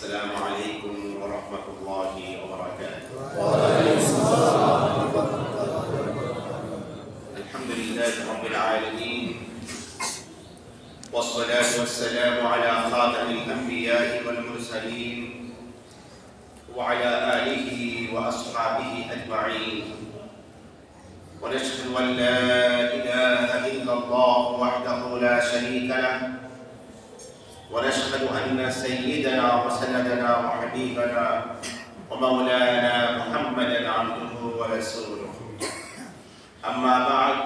السلام عليكم ورحمة الله وبركاته. الحمد لله رب العالمين، والصلاة والسلام على خاتم الأنبياء والمرسلين وعلى آله وأصحابه أجمعين، ونشهد أن لا إله إلا الله وحده لا شريك له، ونشهد أن سيدنا وسندنا وحبيبنا ومولانا محمدا عبده ورسوله. أما بعد،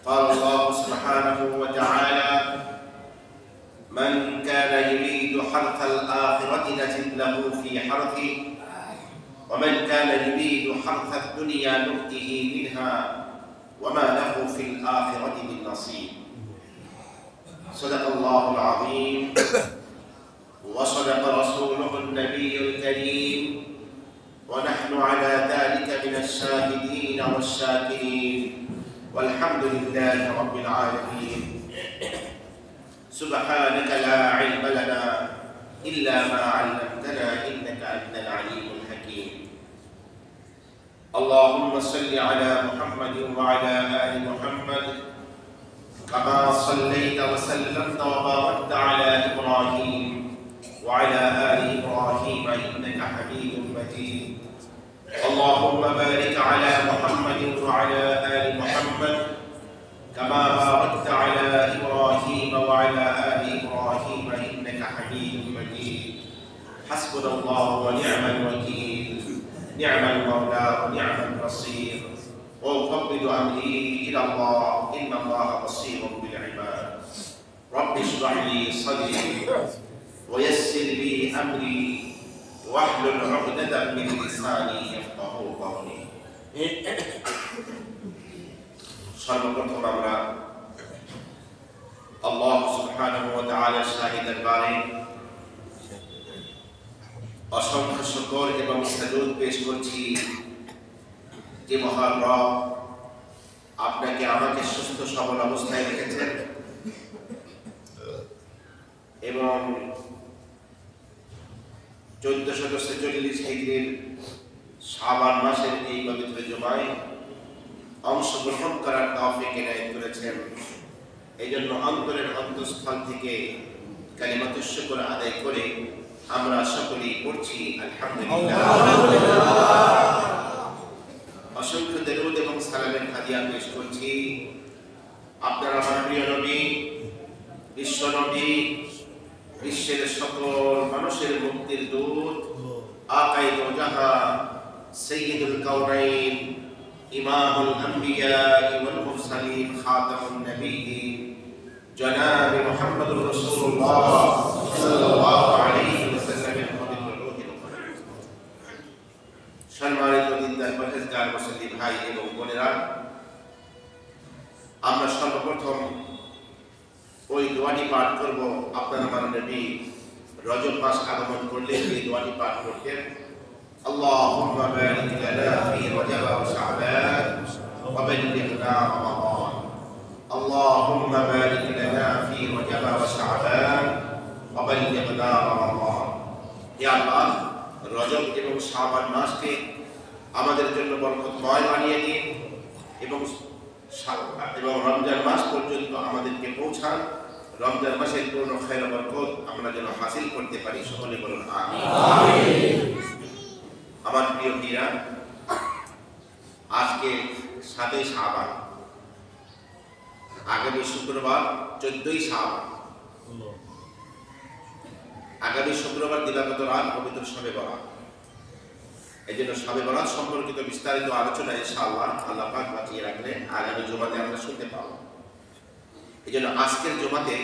قال الله سبحانه وتعالى: من كان يريد حرث الآخرة نزد له في حرثه ومن كان يريد حرث الدنيا نؤته منها وما له في الآخرة من نصيب. صدق الله العظيم وصدق رسوله النبي الكريم، ونحن على ذلك من الشاهدين والشاكرين، والحمد لله رب العالمين. سبحانك لا علم لنا إلا ما علمتنا إنك أنت العليم الحكيم. اللهم صل على محمد وعلى آل محمد كما صليت وسلمت وباركت على إبراهيم وعلى آل إبراهيم إنك حميد مجيد. اللهم بارك على محمد وعلى آل محمد كما باركت على إبراهيم وعلى آل إبراهيم إنك حميد مجيد. حسبنا الله ونعم الوكيل، نعم المولى ونعم النصير، وأفوض أمري إلى الله إن الله بصير بالعباد. رب اشرح لي صدري ويسر لي أمري واحلل عقدة من لساني يفقهوا قولي. সর্বপ্রথম আমরা আল্লাহ সুবহানাহু ওয়া তাআলার শাহী দরবারে অসংখ্য শুকর এবং সাজুদ পেশ করছি যে মহান রব আপনাকে আমাকে সুস্থ সবল অবস্থায় রেখেছেন এবং 1446 হিজরির শাবান মাসের এই পবিত্র জুমায় অংশগ্রহণ করার তৌফিক এনায়েত করেছেন। এই জন্য অন্তরের অন্তঃস্থল থেকে কালিমাতুশ শুকর আদায় করে আমরা সকলেই পড়ছি আলহামদুলিল্লাহ। অসংখ্য দরুদ এবং সালামের হাদিয়া পেশ করছি আপনার আমার প্রিয় নবী, বিশ্ব নবী, বিশ্বের সকল মানুষের মুক্তির দূত, আকায়ে দো জাহান, সাইয়্যিদুল কাওনাইন, ইমামুল আম্বিয়া ওয়াল মুরসালিন, খাতামুন নবিয়্যিন, জনাব মুহাম্মদুর রাসূলুল্লাহ সাল্লাল্লাহু আলাইহি ওয়াসাল্লামের পবিত্র রূহের উপরে। সম্মানিত দিনদার পরহেজগার মুসলিম ভাই এবং বোনেরা, আমরা সর্বপ্রথম ওই দোয়াটি পাঠ করব আপনার আমার নবী রজব মাস আগমন করলে এই দোয়াটি পাঠ করতেন। আল্লাহুম্মা বারিক লানা ফি রজব ওয়া শাবান ওয়া বাল্লিগনা রমাদান। আল্লাহুম্মা বারিক লানা ফি রজব ওয়া শাবান ওয়া বাল্লিগনা রমাদান। হে আল্লাহ, রজব এবং শাবান মাসকে আমাদের জন্য বরকতময় বানিয়ে দিন এবং রমজান মাস পর্যন্ত আমাদেরকে পৌঁছান। রমজান মাসের পূর্ণ খায়র বরকত আমরা যেন হাসিল করতে পারি, সকলে বলুন আমিন। আমার প্রিয় ভাইরা, আজকে 7 শাবান, আগামী শুক্রবার 14 শাবান, আগামী শুক্রবার দিবাগত রাত পবিত্র শবে বরাত। এই জন্য শবে বরাত সম্পর্কিত বিস্তারিত আলোচনা ইনশাআল্লাহ আল্লাহ পাক বাঁচিয়ে রাখলে আগামী জুমাতে আমরা শুনতে পাবো। এই জন্য আজকের জুমাতে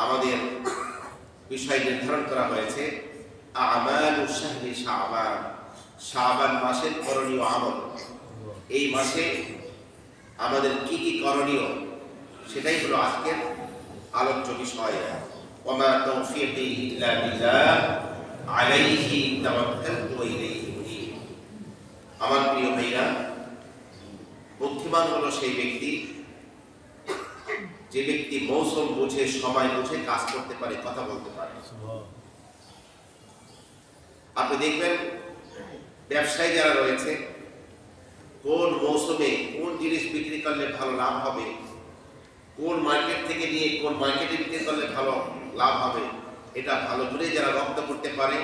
আমাদের বিষয় নির্ধারণ করা হয়েছে আমালু শাহরি শাবান, শাবান মাসের করণীয় আমল। এই মাসে আমাদের কি কি করণীয় সেটাই হলো আজকের আলোচ্য বিষয়। ওয়া মা তাওফীকি ইল্লা বিল্লাহ আলাইহি তাওয়াক্কালতু ওয়া ইলাইহি উনীব। আমার প্রিয় ভাইরা, বুদ্ধিমান হলো সেই ব্যক্তি যে ব্যক্তি মৌসুম বুঝে, সময় বুঝে কাজ করতে পারে, কথা বলতে পারে। আপনি দেখবেন ব্যবসায়ী যারা রয়েছে কোন মৌসুমে কোন জিনিস বিক্রি করলে ভালো লাভ হবে, কোন মার্কেট থেকে নিয়ে কোন মার্কেটে বিক্রি করলে ভালো লাভ হবে, এটা ভালো করে যারা রপ্ত করতে পারে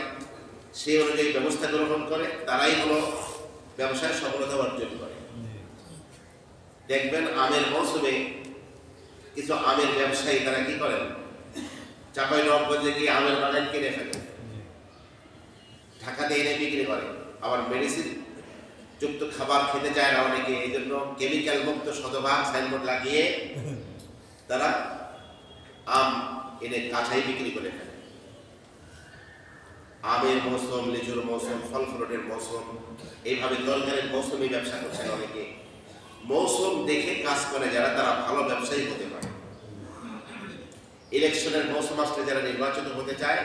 সেই অনুযায়ী ব্যবস্থা গ্রহণ করে তারাই হলো ব্যবসায় সফলতা অর্জন করে। দেখবেন আমের মৌসুমে কিছু আমের ব্যবসায়ী তারা কি করেন, চাঁপাইনবাবগঞ্জে গিয়ে আমের বাগান কিনে ফেলে, ঢাকাতে এনে বিক্রি করে। আবার মেডিসিন যুক্ত খাবার খেতে চায় না অনেকে, এই জন্য কেমিক্যাল মুক্ত শতভাগ সাইনবোর্ড লাগিয়ে তারা আম এনে কাঁচাই বিক্রি করে ফেলে। আমের মৌসুম, লিচুর মৌসুম, ফল ফ্রুটের মৌসুম, এইভাবে তরকারির মৌসুমে ব্যবসা করছেন অনেকে। মৌসুম দেখে কাজ করে যারা, তারা ভালো ব্যবসায়ী হতে পারে। ইলেকশনের মৌসুম আসলে যারা নির্বাচিত হতে চায়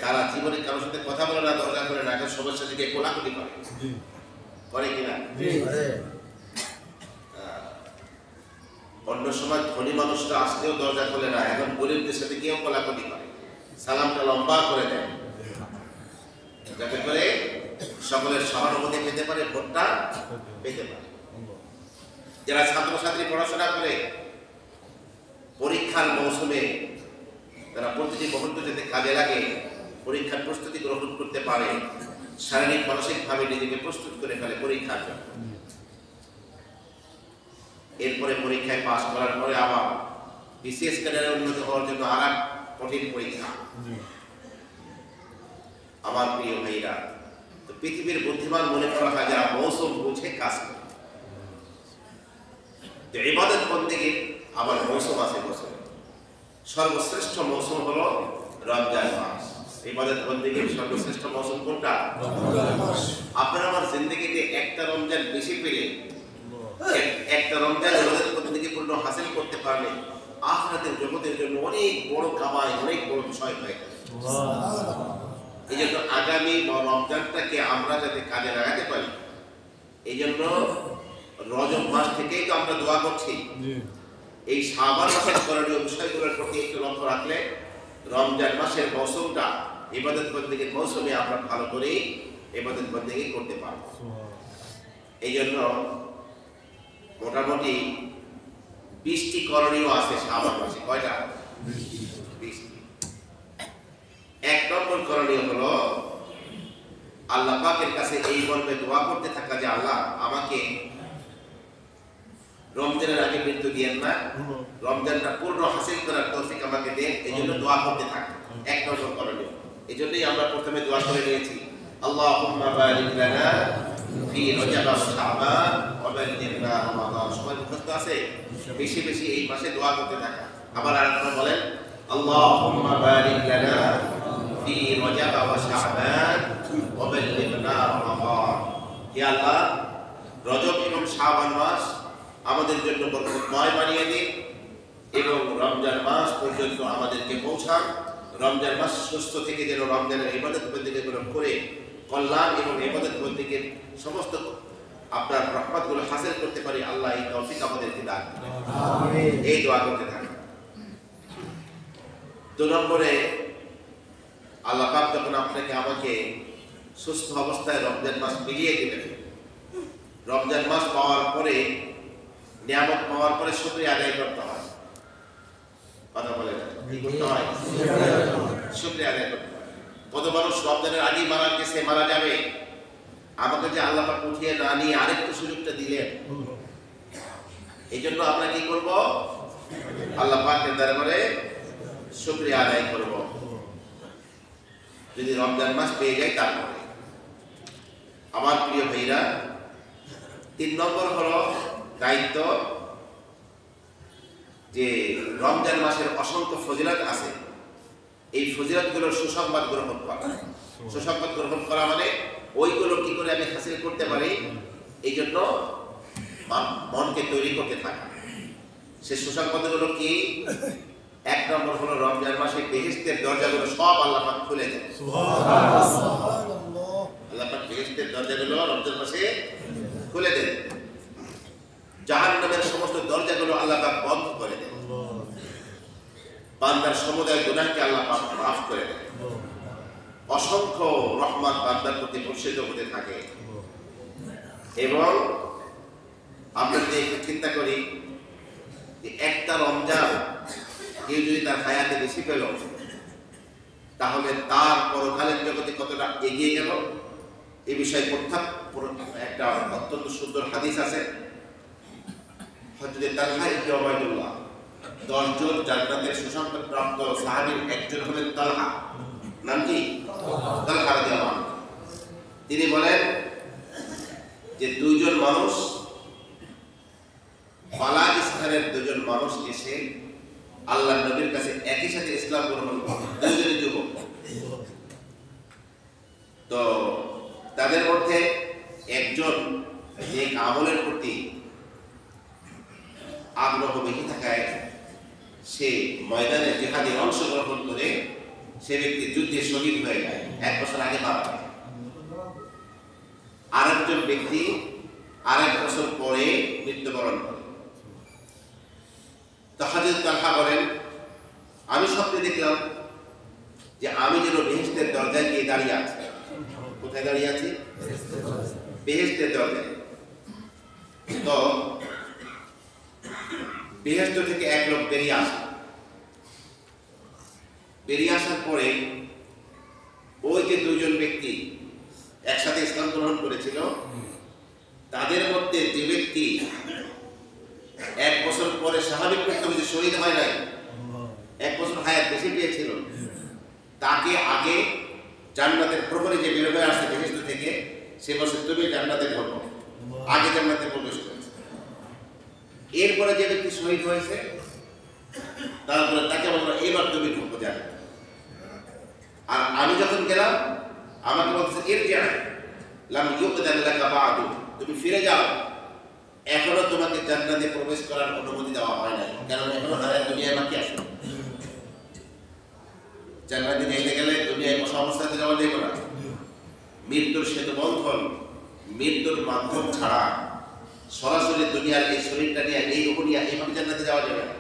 তারা জীবনে কারোর সাথে কথা বলে না, দরজা করে না, একটা সমস্যা থেকে কোলাকুলি করে কিনা? অন্য সময় ধনী মানুষরা আসলেও দরজা খোলে না, এখন গরিবদের সাথে কেউ কোলাকুলি করে, সালামটা লম্বা করে দেয় যাতে করে সকলের সহানুভূতি পেতে পারে, ভোটটা পেতে পারে। যারা ছাত্রছাত্রী পড়াশোনা করে পরীক্ষার মৌসুমে তারা প্রতিটি মুহূর্ত যাতে কাজে লাগে, পরীক্ষার প্রস্তুতি গ্রহণ করতে পারে, শারীরিক মানসিকভাবে নিজেকে প্রস্তুত করে ফেলে পরীক্ষার জন্য। এরপরে পরীক্ষায় পাস করার পরে আবার বিসিএস ক্যাডারে উন্নত হওয়ার জন্য আর এক কঠিন পরীক্ষা। আমার প্রিয় ভাইরা, তো পৃথিবীর বুদ্ধিমান মনে করা হয় যারা মৌসুম বুঝে কাজ করে। তো ইবাদত বন্দেগীর আবার মৌসুম আছে বছরে, সর্বশ্রেষ্ঠ মৌসুম হলো রমজান মাস। ইবাদত বন্দেগীর সর্বশ্রেষ্ঠ মৌসুম কোনটা? আপনার আমার জিন্দেগিতে একটা রমজান বেশি পেলে, একটা রমজান ইবাদত বন্দেগী পূর্ণ হাসিল করতে পারলে আখিরাতের জগতের জন্য অনেক বড় কামাই, অনেক বড় বিষয় হয়ে গেল। এই জন্য আগামী রমজানটাকে আমরা যাতে কাজে লাগাতে পারি, এই জন্য রজব মাস থেকেই তো আমরা দোয়া করছি। এই শাবান মাসের করণীয় বিষয়গুলোর প্রতি একটু লক্ষ্য রাখলে রমজান মাসের মৌসুমটা ইবাদত বন্দেগীর মৌসুমে আমরা ভালো করে ইবাদত বন্দেগী করতে পারব। এই জন্য মোটামুটি 20টি করণীয় আছে শাবান মাসে। কয়টা? 20টি। 1 নম্বর করণীয় হলো আল্লাহ পাকের কাছে এই মর্মে দোয়া করতে থাকা যে আল্লাহ আমাকে রমজানের আগে মৃত্যু দিয়েন না, রমজানটা পূর্ণ হাসিল করার তৌফিক আমাকে দেন, এই জন্য দোয়া করতে থাকা 1 নম্বর করণীয়। এই জন্যই আমরা প্রথমে দোয়া করে নিয়েছি, আল্লাহুম্মা বারিক লানা ফি রজব ওয়া শাবান ওয়া বাল্লিগনা রমাদান। সবাই মুখস্থ আছে? বেশি বেশি এই মাসে দোয়া করতে থাকা। আবার আরেকবার বলেন, আল্লাহুম্মা বারিক লানা ফি রজব ওয়া শাবান ওয়া বাল্লিগনা রমাদান। হে আল্লাহ, রজব এবং শাবান মাস আমাদের জন্য বরকতময় বানিয়ে দিন এবং রমজান মাস পর্যন্ত আমাদেরকে পৌঁছান। রমজান মাস সুস্থ থেকে যেন রমজানের ইবাদত বন্দেগীগুলো করে কল্যাণ এবং ইবাদত বন্দেগীর সমস্ত আপনার রহমতগুলো হাসিল করতে পারি, আল্লাহ এই তৌফিক আমাদেরকে দান করেন। আমিন। এই দোয়া করতে থাকুন। 2 নম্বরে আল্লাহ পাক যখন আপনাকে আমাকে সুস্থ অবস্থায় রমজান মাস মিলিয়ে দিবেন, রমজান মাস পাওয়ার পরে, নিয়ামত পাওয়ার পরে শুকরিয়া আদায় করতে হয়। কথা বলে কি করতে হয়? শুকরিয়া আদায় করতে হয়। কত মানুষ রমজানের আগেই মারা গেছে, মারা যাবে, আমাকে যে আল্লাহ পাক উঠিয়ে না নিয়ে আরেকটু সুযোগটা দিলেন, এই জন্য আমরা কি করব? আল্লাহ পাকের দরবারে শুকরিয়া আদায় করব যদি রমজান মাস পেয়ে যায়। তারপরে আমার প্রিয় ভাইরা, 3 নম্বর হলো দায়িত্ব যে রমজান মাসের অসংখ্য ফজিলত আছে, এই ফজিলতগুলোর সুসংবাদ গ্রহণ করা। সুসংবাদ গ্রহণ করা মানে ওইগুলো কি করে আমি হাসিল করতে পারি, এই জন্য মনকে তৈরি করতে থাকা। সে সুসংবাদগুলো কি? 1 নম্বর হলো রমজান মাসে বেহেশতের দরজাগুলো সব আল্লাহ পাক খুলে দেন। সুবহানাল্লাহ। আল্লাহ পাক বেহেশতের দরজাগুলো রমজান মাসে খুলে দেন। জাহান্নামের সমস্ত দরজাগুলো আল্লাহ পাক বন্ধ করে দেন। বান্দার সমুদায় গুনাহকে আল্লাহ পাক মাফ করে দেন। অসংখ্য রহমত বান্দার প্রতি বর্ষিত হতে থাকে। এবং আমরা যদি একটু চিন্তা করি যে একটা রমজান কেউ যদি তার হায়াতে বেশি পেল, তাহলে তার পরকালের জগতে কতটা এগিয়ে গেল এই বিষয়ে একটা অত্যন্ত সুন্দর হাদিস আছে। হযরত তালহা ইবনে উবাইদুল্লাহ 10 জন জান্নাতের সুসংবাদ প্রাপ্ত সাহাবীর একজন হলেন তালহা। নাম কি? তালহা রাদিয়াল্লাহু আনহু। তিনি বলেন যে দুইজন মানুষ, পাকিস্তানের দুজন মানুষ এসে আল্লাহর নবীর কাছে একই সাথে ইসলাম গ্রহণ করে, দুজনই যুবক। তো তাদের মধ্যে একজন যে আমলের প্রতি আগ্রহ বেশি থাকায় সে ময়দানে জিহাদে অংশগ্রহণ করে সে ব্যক্তি যুদ্ধে শহীদ হয়ে যায়, 1 বছর আগে মারা যায়। আরেকজন ব্যক্তি 1 বছর পরে মৃত্যুবরণ করে। তো হযরত তালহা বলেন, আমি স্বপ্নে দেখলাম যে আমি যেন বেহেশতের দরজায় গিয়ে দাঁড়িয়ে আছি। কোথায় দাঁড়িয়ে আছি? বেহেশতের দরজায়। তো বেহেশত থেকে এক লোক বেরিয়ে আসে। বেরিয়ে আসার পরে ওই যে দুজন ব্যক্তি একসাথে ইসলাম গ্রহণ করেছিল, তাদের মধ্যে যে ব্যক্তি 1 বছর পরে স্বাভাবিক মৃত্যুতে শহীদ হয় নাই, 1 বছর হায়াত বেশি পেয়েছিল, তাকে আগে জান্নাতের প্রহরী যে বের হয়ে আসছে বেহেশত থেকে, সে বছর তুমি জান্নাতে ঢোকো, আগে জান্নাতে প্রবেশ করেছে। এরপরে যে ব্যক্তি শহীদ হয়েছে, তারপরে তাকে বললো এবার তুমি ঢোকো জান্নাতে। আর আমি যখন গেলাম আমাকে বলছে ইরজি' লাম ইউকদান লাকা বা'দু, তুমি ফিরে যাও, এখনো তোমাকে জান্নাতে প্রবেশ করার অনুমতি দেওয়া হয় নাই, কারণ এখনো হায়াত দুনিয়ায় বাকি আছে। জান্নাতে যেতে গেলে দুনিয়ায় বসা অবস্থাতে যাওয়া যাবে না। মৃত্যুর সেতু বন্ধন, মৃত্যুর মাধ্যম ছাড়া সরাসরি দুনিয়ার এই শরীরটা নিয়ে, এই রূহ নিয়ে এইভাবে জান্নাতে যাওয়া যাবে না।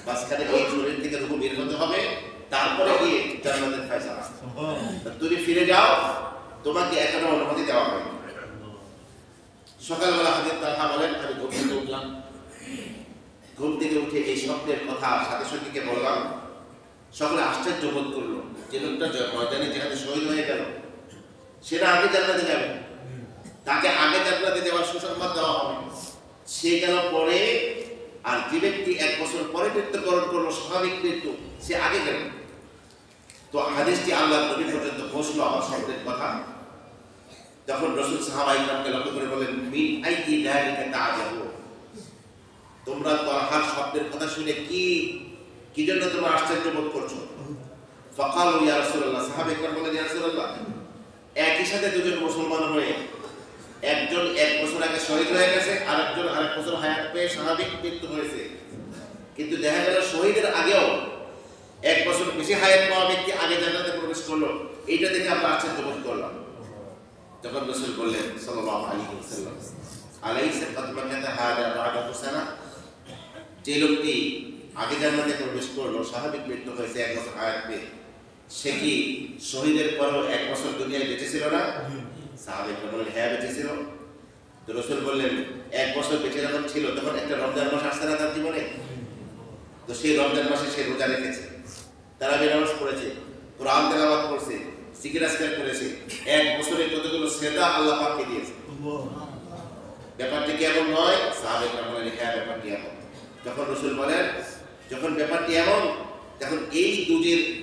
মাঝখানে এই শরীর থেকে রূহ বের হতে হবে, তারপরে গিয়ে জান্নাতের ফয়সালা। তুমি ফিরে যাও, তোমাকে এখনো অনুমতি দেওয়া হয়নি। সকালবেলা হযরত তালহা বলেন, আমি ঘুম থেকে উঠলাম। ঘুম থেকে উঠে এই স্বপ্নের কথা সাথে সঙ্গীকে বললাম। সকলে আশ্চর্য বোধ করলো যে লোকটা ময়দানে যেখানে শহীদ হয়ে গেল, সেটা আগে জান্নাতে যাবে, তাকে আগে জান্নাতে যাওয়ার সুসংবাদ দেওয়া হবে। সে গেল পরে, আর যে ব্যক্তি 1 বছর পরে মৃত্যুবরণ করলো স্বাভাবিক মৃত্যু, সে আগে গেল। তো হাদিসটি আল্লাহর নবী পর্যন্ত পৌঁছলো আমার স্বপ্নের কথা। যখন রাসূল সাহাবায়ে কিরামকে লক্ষ্য করে বলেন, মিন আইয়ি যালিকা তা'জাবু, তোমরা তালহার স্বপ্নের কথা শুনে কি জন্য তোমরা আশ্চর্য বোধ করছো? ফাকালু ইয়া রাসূলুল্লাহ, সাহাবায়ে কিরাম বলেন, ইয়া রাসূলুল্লাহ, একই সাথে দুজন মুসলমান হয়ে একজন 1 বছর আগে শহীদ হয়ে গেছে, আরেকজন 1 বছর হায়াত পেয়ে স্বাভাবিক মৃত্যু হয়েছে, কিন্তু দেখা গেল শহীদের আগেও 1 বছর বেশি হায়াত পাওয়া ব্যক্তি আগে জান্নাতে প্রবেশ করলো। এইটা দেখে আমরা আশ্চর্য বোধ করলাম। তখন রাসূল বললেন সাল্লাল্লাহু আলাইহি ওয়াসাল্লাম, আলাইসা কাদ মাকাতা হাদা বা'দা সানা, যে লোকটি আগে জান্নাতে প্রবেশ করলো, স্বাভাবিক মৃত্যু হয়েছে 1 বছর হায়াত পেয়ে, সে কি শহীদের পরও 1 বছর দুনিয়ায় বেঁচে ছিল না? সাহাবায়ে বললেন, হ্যাঁ বেঁচে ছিল। তো রাসূল বললেন, 1 বছর বেঁচে যখন ছিল তখন একটা রমজান মাস আসছে না তার জীবনে? তো সেই রমজান মাসে সে রোজা রেখেছে, তারাবি নামাজ পড়েছে, কোরআন তেলাওয়াত করেছে, জিকির আজকার করেছে, 1 বছরে কতগুলো সেজদা আল্লাহ পাককে দিয়েছে। ব্যাপারটি কি এমন নয়? সাহাবায়ে কেরাম বলেন, হ্যাঁ ব্যাপারটি এমন। যখন রাসূল বলেন, যখন ব্যাপারটি এমন, তখন এই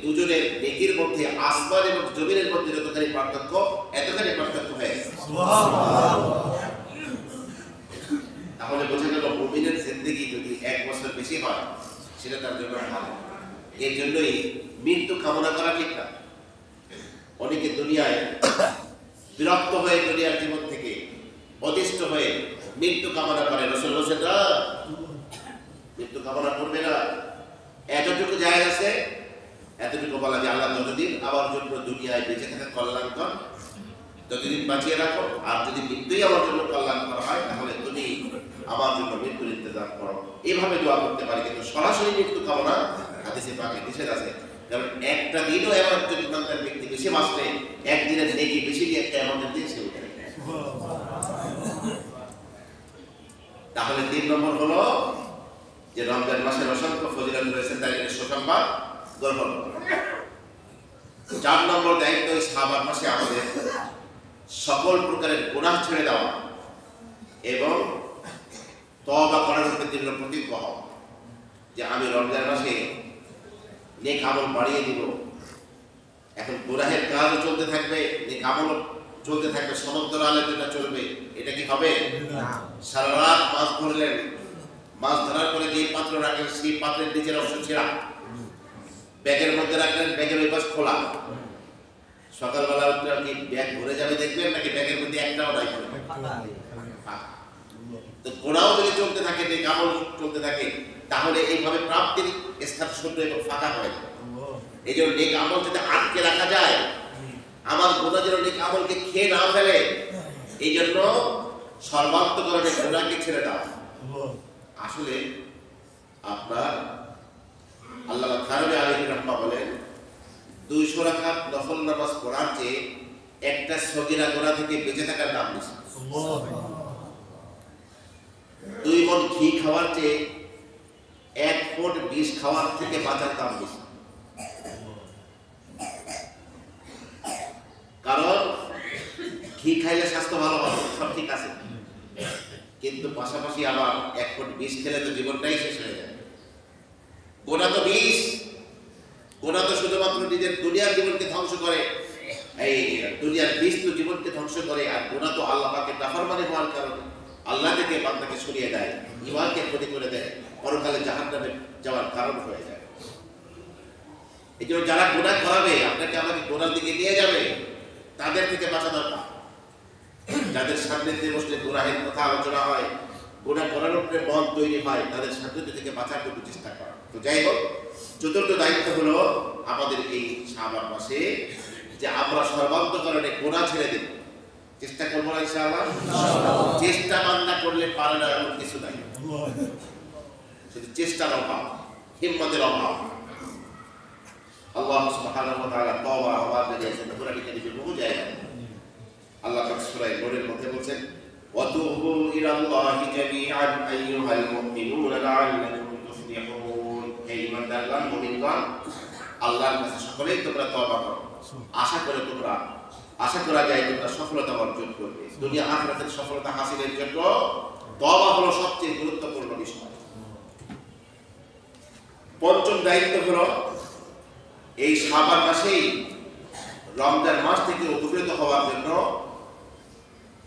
দুজনের নেকির মধ্যে আসমান এবং জমিনের মধ্যে যতখানি পার্থক্য, এতখানি পার্থক্য হয়ে গেছে। তাহলে বোঝা গেল মুমিনের জিন্দেগি যদি 1 বছর বেশি হয়, সেটা তার জন্য ভালো। এর জন্যই মৃত্যু কামনা করা ঠিক না। অনেকে দুনিয়ায় বিরক্ত হয়ে দুনিয়ার জীবন থেকে অতিষ্ঠ হয়ে মৃত্যু কামনা করে। রাসূল বলেন, না, মৃত্যু কামনা করবে না। এতটুকু জায়গা আছে, এতটুকু বলা যে আল্লাহ যতদিন আমার জন্য দুনিয়ায় বেঁচে থাকা কল্যাণকর, ততদিন বাঁচিয়ে রাখো। আর যদি মৃত্যুই আমার জন্য কল্যাণকর হয়, তাহলে তুমি আমার জন্য মৃত্যুর ইন্তজার করো। এইভাবে দোয়া করতে পারি, কিন্তু সরাসরি মৃত্যু কামনা হাদিসে পাকে নিষেধ আছে। কারণ একটা দিনও এমন একজন ইমানদার ব্যক্তি বেশি বাঁচলে একদিনের নেকি বেশি দিয়ে একটা এমন দিন সে উঠে। তাহলে 3 নম্বর হলো যে রমজান মাসের অসংখ্য ফজিলত রয়েছে, তাই সুসংবাদ গ্রহণ। 4 নম্বর দায়িত্ব এই শাবান মাসে আমাদের সকল প্রকারের গুনাহ ছেড়ে দেওয়া এবং তওবা করার উপর দৃঢ় প্রতিজ্ঞ হওয়া যে আমি রমজান মাসে নেক আমল বাড়িয়ে দিব। এখন গুনাহের কাজও চলতে থাকবে, নেক আমলও চলতে থাকবে, সমুদ্র আলে যেটা চলবে, এটা কি হবে? সারা রাত মাছ ধরলেন, মাছ ধরার পরে যে পাত্র রাখলেন সেই পাত্রের নিচের অংশ ছেঁড়া, ব্যাগের মধ্যে রাখলেন, ব্যাগের ওই পাশ খোলা, সকালবেলা উঠলে কি ব্যাগ ভরে যাবে দেখবেন নাকি ব্যাগের মধ্যে একটাও নাই? তো গোনাও যদি চলতে থাকে, নেক আমল চলতে থাকে, তাহলে এইভাবে প্রাপ্তির স্থান শূন্য এবং ফাঁকা হয়ে যায়। এই জন্য নেক আমল যদি আটকে রাখা যায়, আমার গোনা যেন নেক আমলকে খেয়ে না ফেলে, এই জন্য সর্বান্তকরণে গোনাকে ছেড়ে দাও। আসলে আপনার আল্লাহ থারবি আলাইহির রাহমাহ বলেন 200 রাকাত নফল নামাজ পড়ার চেয়ে একটা সগীরা গোনা থেকে বেঁচে থাকার নাম বেশি। 2 মণ ঘি খাওয়ার চেয়ে 1 ফুট বিষ খাওয়ার থেকে বাঁচার দাম বেশি। কারণ ঘি খাইলে স্বাস্থ্য ভালো হবে, সব ঠিক আছে, কিন্তু পাশাপাশি আবার 1 ফুট বিষ খেলে তো জীবনটাই শেষ হয়ে যায়। গোনা তো বিষ, গোনা তো শুধুমাত্র নিজের দুনিয়ার জীবনকে ধ্বংস করে, এই দুনিয়ার বিষ তো জীবনকে ধ্বংস করে। আর গোনা তো আল্লাহ পাকের নাফরমানি হওয়ার কারণে আল্লাহ থেকে বান্দাকে সরিয়ে দেয়, ঈমানকে ক্ষতি করে দেয়, পরকালে জাহান্নামে যাওয়ার কারণ হয়ে যায়। এই জন্য যারা গোনা করাবে, আপনাকে আমাকে গোনার দিকে নিয়ে যাবে, তাদের থেকে বাঁচা দরকার। যাদের সান্নিধ্যে বসলে গুনাহের কথা আলোচনা হয়, গুনাহ করার উপরে মন তৈরি হয়, তাদের সান্নিধ্য থেকে বাঁচার জন্য চেষ্টা করা। তো যাই হোক, 4র্থ দায়িত্ব হলো আমাদের এই শাবান মাসে যে আমরা সর্বান্তকরণে গুনাহ ছেড়ে দেব। চেষ্টা করবো না ইনশাআল্লাহ? চেষ্টা বান্দা করলে পারে না এমন কিছু নাই, শুধু চেষ্টার অভাব, হিম্মতের অভাব। আল্লাহ সুবহানাহু ওয়া তাআলা তওবা আহ্বান জানিয়েছেন কোরআনে কারীমে বহু জায়গায়। আল্লাহ পাক সূরা নূরের মধ্যে বলেন, ওয়াতুবু ইলাল্লাহি জামিআন আইয়ুহাল মুমিনুনা লাআল্লাকুম তুফলিহুন। হে ঈমানদারগণ, মুমিনগণ, আল্লাহর কাছে সকলেই তোমরা তওবা করো, আশা করা যায় তোমরা সফলতা অর্জন করবে। দুনিয়া আখিরাতের সফলতা হাসিলের জন্য তওবা হলো সবচেয়ে গুরুত্বপূর্ণ বিষয়। 5ম দায়িত্ব হলো এই শাবান মাসেই রমজান মাস থেকে উপকৃত হওয়ার জন্য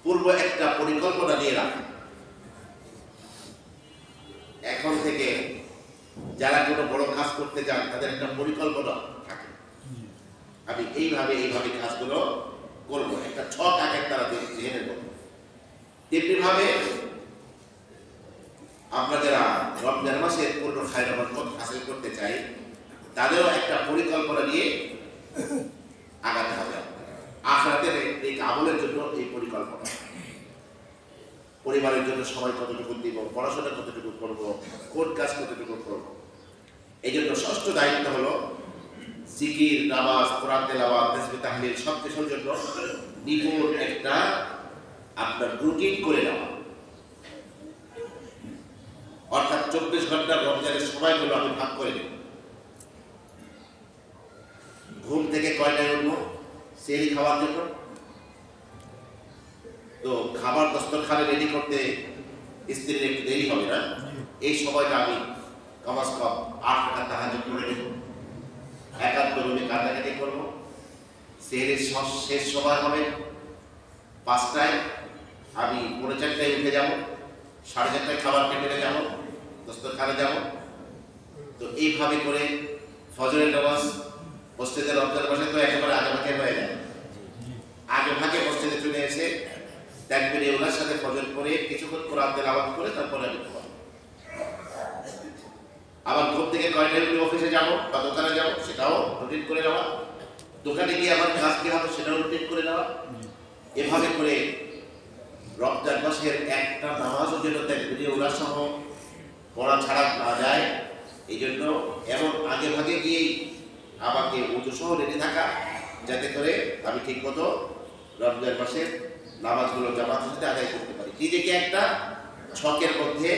পূর্ব একটা পরিকল্পনা নিয়ে রাখা। এখন থেকে যারা কোনো বড় কাজ করতে যান, তাদের একটা পরিকল্পনা থাকে, আমি এইভাবে কাজগুলো করবো, একটা ছক আগে তারা জেনে নেব। তেমনি ভাবে আমরা যারা রমজান মাসের পূর্ণ খায়র বরকত হাসিল করতে চাই, তাদেরও একটা পরিকল্পনা নিয়ে আগাতে হবে। আখিরাতের এই আমলের জন্য এই পরিকল্পনা, পরিবারের জন্য সময় কতটুকু দিব, পড়াশোনা কতটুকু করব, কোন কাজ কতটুকু করব। এই জন্য 6ষ্ঠ দায়িত্ব হলো জিকির, নামাজ, কোরআন তেলাওয়াত, তাসবিহ, তাহলিল সব কিছুর জন্য নিপুণ একটা আপনার রুটিন করে নেওয়া। অর্থাৎ 24 ঘন্টা রমজানের সময়গুলো আমি ভাগ করে নেব। ঘুম থেকে কয়টায় উঠবো? সেহরি খাওয়ার জন্য। তো খাবার দস্তরখানে রেডি করতে স্ত্রীর একটু দেরি হবে না, এই সময়টা আমি কমাস কম 8 রাকাত তাহাজ্জুদ পড়ে নেব, একান্ত রুমে কান্নাকাটি করবো। সেহরির শেষ সময় হবে 5টায়, আমি 4:30টায় উঠে যাব, 4:30টায় খাবার টেবিলে যাব, দস্তরখানে যাব। তো এইভাবে করে ফজরের নামাজ মসজিদে রমজান মাসে তো একেবারে আগে ভাগে হয়ে যায়। আগে ভাগে মসজিদে চলে এসে তাকবীরে উলার সাথে ফজর পড়ে কিছুক্ষণ কোরআন তেলাওয়াত করে তারপরে আমি ঘুমাবো। আবার ঘুম থেকে কয়টায় উঠে অফিসে যাব বা দোকানে যাব, সেটাও রুটিন করে নেওয়া। দোকানে গিয়ে আমার কাজ কি হবে সেটাও রুটিন করে নেওয়া। এভাবে করে রমজান মাসের একটা নামাজও যেন তাকবীরে উলার সহ পড়া ছাড়া না যায়, এই জন্য এমন আগে ভাগে গিয়েই আমাকে উজু সহ রেডি থাকা, যাতে করে আমি ঠিক মতো রমজান মাসের নামাজগুলো জামাতের সাথে আদায় করতে পারি। নিজেকে একটা ছকের মধ্যে,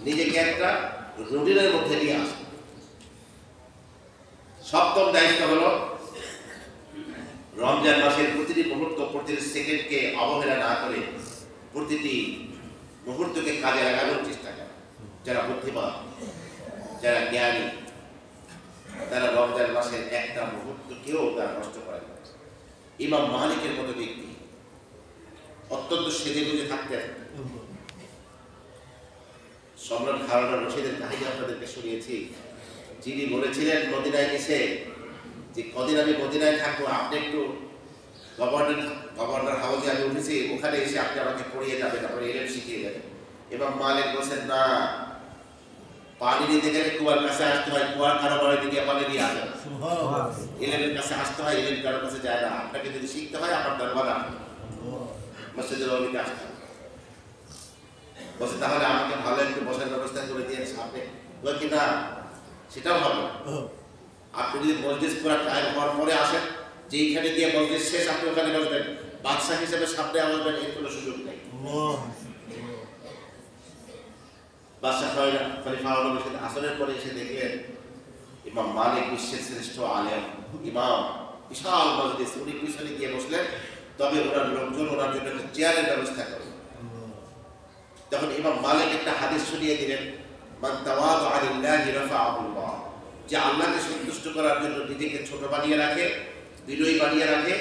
নিজেকে একটা রুটিনের মধ্যে নিয়ে আসে। সপ্তম দায়িত্ব হলো রমজান মাসের প্রতিটি মুহূর্ত, প্রতিটি সেকেন্ডকে অবহেলা না করে প্রতিটি মুহূর্তকে কাজে লাগানোর চেষ্টা করে। যারা বুদ্ধিমান, যারা জ্ঞানী, তারা রমজান মাসের একটা মুহূর্তকেও তারা নষ্ট করে না। ইমাম মালিকের মতো ব্যক্তি অত্যন্ত সেজে গুজে থাকতেন। সম্রাট হারুন রশিদের কাহিনী আপনাদেরকে শুনিয়েছি, যিনি বলেছিলেন মদিনায় এসে যে কদিন আমি মদিনায় থাকবো, আপনি একটু গভর্নর হাউসে আমি উঠেছি, ওখানে এসে আপনি আমাকে পড়িয়ে যাবেন, আপনার এলেম শিখিয়ে যাবেন। এবং মালিক বলছেন না, পানি নিতে গেলে কুয়ার কাছে আসতে হয়, কুয়ার কারো বাড়ি দিকে পানি নিয়ে আসে, এলেমের কাছে আসতে হয়, এলেম কারোর কাছে যায় না। আপনাকে যদি শিখতে হয় আমার দরবারে মসজিদের নবীতে আসতে হবে। বলছে তাহলে আমাকে ভালো একটু বসার ব্যবস্থা করে দিয়ে সামনে, বলে কি না সেটাও হবে। আপনি যদি মসজিদ পুরা টাইম হওয়ার পরে আসেন, যে এইখানে গিয়ে মসজিদ শেষ আপনি ওখানে বসবেন, বাদশাহ হিসেবে সামনে আসবেন, এর কোনো সুযোগ নেই। বাদশাহ খলিফা হারুন রশিদ আসরের পরে এসে দেখলেন ইমাম মালিক বিশ্বের শ্রেষ্ঠ আলেম ইমাম, বিশাল মসজিদ, উনি পিছনে গিয়ে বসলেন, তবে ওনার লোকজন ওনার জন্য একটা চেয়ারের ব্যবস্থা করে। তখন ইমাম মালিক একটা হাদিস শুনিয়ে দিলেন, মান তাওয়াদা লিল্লাহি রাফাআহুল্লাহ, যে আল্লাহকে সন্তুষ্ট করার জন্য নিজেকে ছোট বানিয়ে রাখে, বিনয়ী বানিয়ে রাখে,